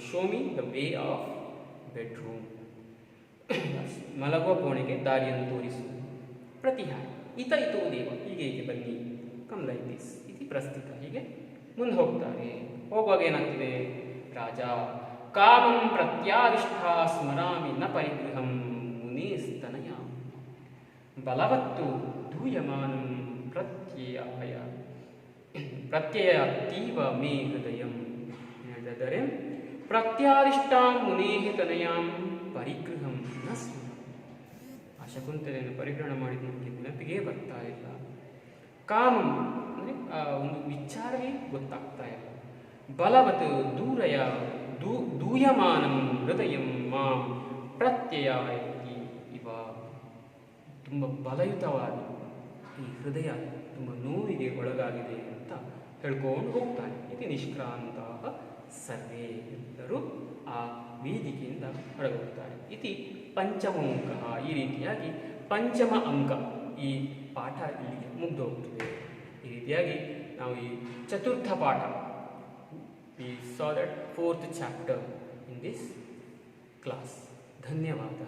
show me the way of bedroom, ಮಲಗುವ ಕೋಣೆಗೆ ದಾರಿಯನ್ನು ತೋರಿಸು. ಪ್ರತಿಹಾರಿ ಇತ ಇತೋ ದೇವ, ಹೀಗೆ ಹೀಗೆ ಬನ್ನಿ, ಕಮ್ ಲೈಕ್ ದಿಸ್ ಇತಿ ಪ್ರಸ್ಥಿತ, ಹೀಗೆ ಮುಂದೆ ಹೋಗ್ತಾರೆ. ಹೋಗುವಾಗ ಏನಾಗ್ತಿದೆ, ರಾಜ ಕಾಮಂ ಪ್ರತ್ಯಾದಿಷ್ಠ ಸ್ಮರಾಮಿ ನ ಪರಿಗೃಹಂ ಮುನೇಸ್ತನಯ ಬಲವತ್ತು ದೂಯಮಾನಂ ಪ್ರತ್ಯಯ ತೀವ ಮೇ ಹೃದಯಂ. ಹೇಳಿದರೆ ಪ್ರತ್ಯಾದಿಷ್ಟಾಂ ಮುನೇಹಿ ತನಯಾಂ ಪರಿಗೃಹಂ ನ ಸ್ಮರ. ಆ ಶಕುಂತಲೆಯನ್ನು ಪರಿಗ್ರಹಣ ಮಾಡಿದ ನಮಗೆ ನೆನಪಿಗೆ ಬರ್ತಾ ಇಲ್ಲ. ಕಾಮಂ ಅಂದರೆ ಒಂದು ವಿಚಾರವೇ ಗೊತ್ತಾಗ್ತಾ ಇಲ್ಲ. ಬಲವತ್ ದೂಯಮಾನಂ ಹೃದಯಂ ಮಾಂ ಪ್ರತ್ಯಯ ಇವ, ತುಂಬ ಬಲಯುತವಾಗಿ ಈ ಹೃದಯ ತುಂಬ ನೋವಿಗೆ ಒಳಗಾಗಿದೆ ಅಂತ ಹೇಳ್ಕೊಂಡು ಹೋಗ್ತಾನೆ. ಇದು ನಿಷ್ಕ್ರಾಂತ ಸರ್ವೇ, ಎಲ್ಲರೂ ಆ ವೇದಿಕೆಯಿಂದ ಹೊರಗೋಗ್ತಾರೆ. ಇತಿ ಪಂಚಮ ಅಂಕ. ಈ ರೀತಿಯಾಗಿ ಪಂಚಮ ಅಂಕ ಈ ಪಾಠ ಇಲ್ಲಿಗೆ ಮುಗ್ದು ಹೋಗ್ತದೆ. ಈ ರೀತಿಯಾಗಿ ನಾವು ಈ ಚತುರ್ಥ ಪಾಠ, we saw that fourth chapter in this class. ಧನ್ಯವಾದ.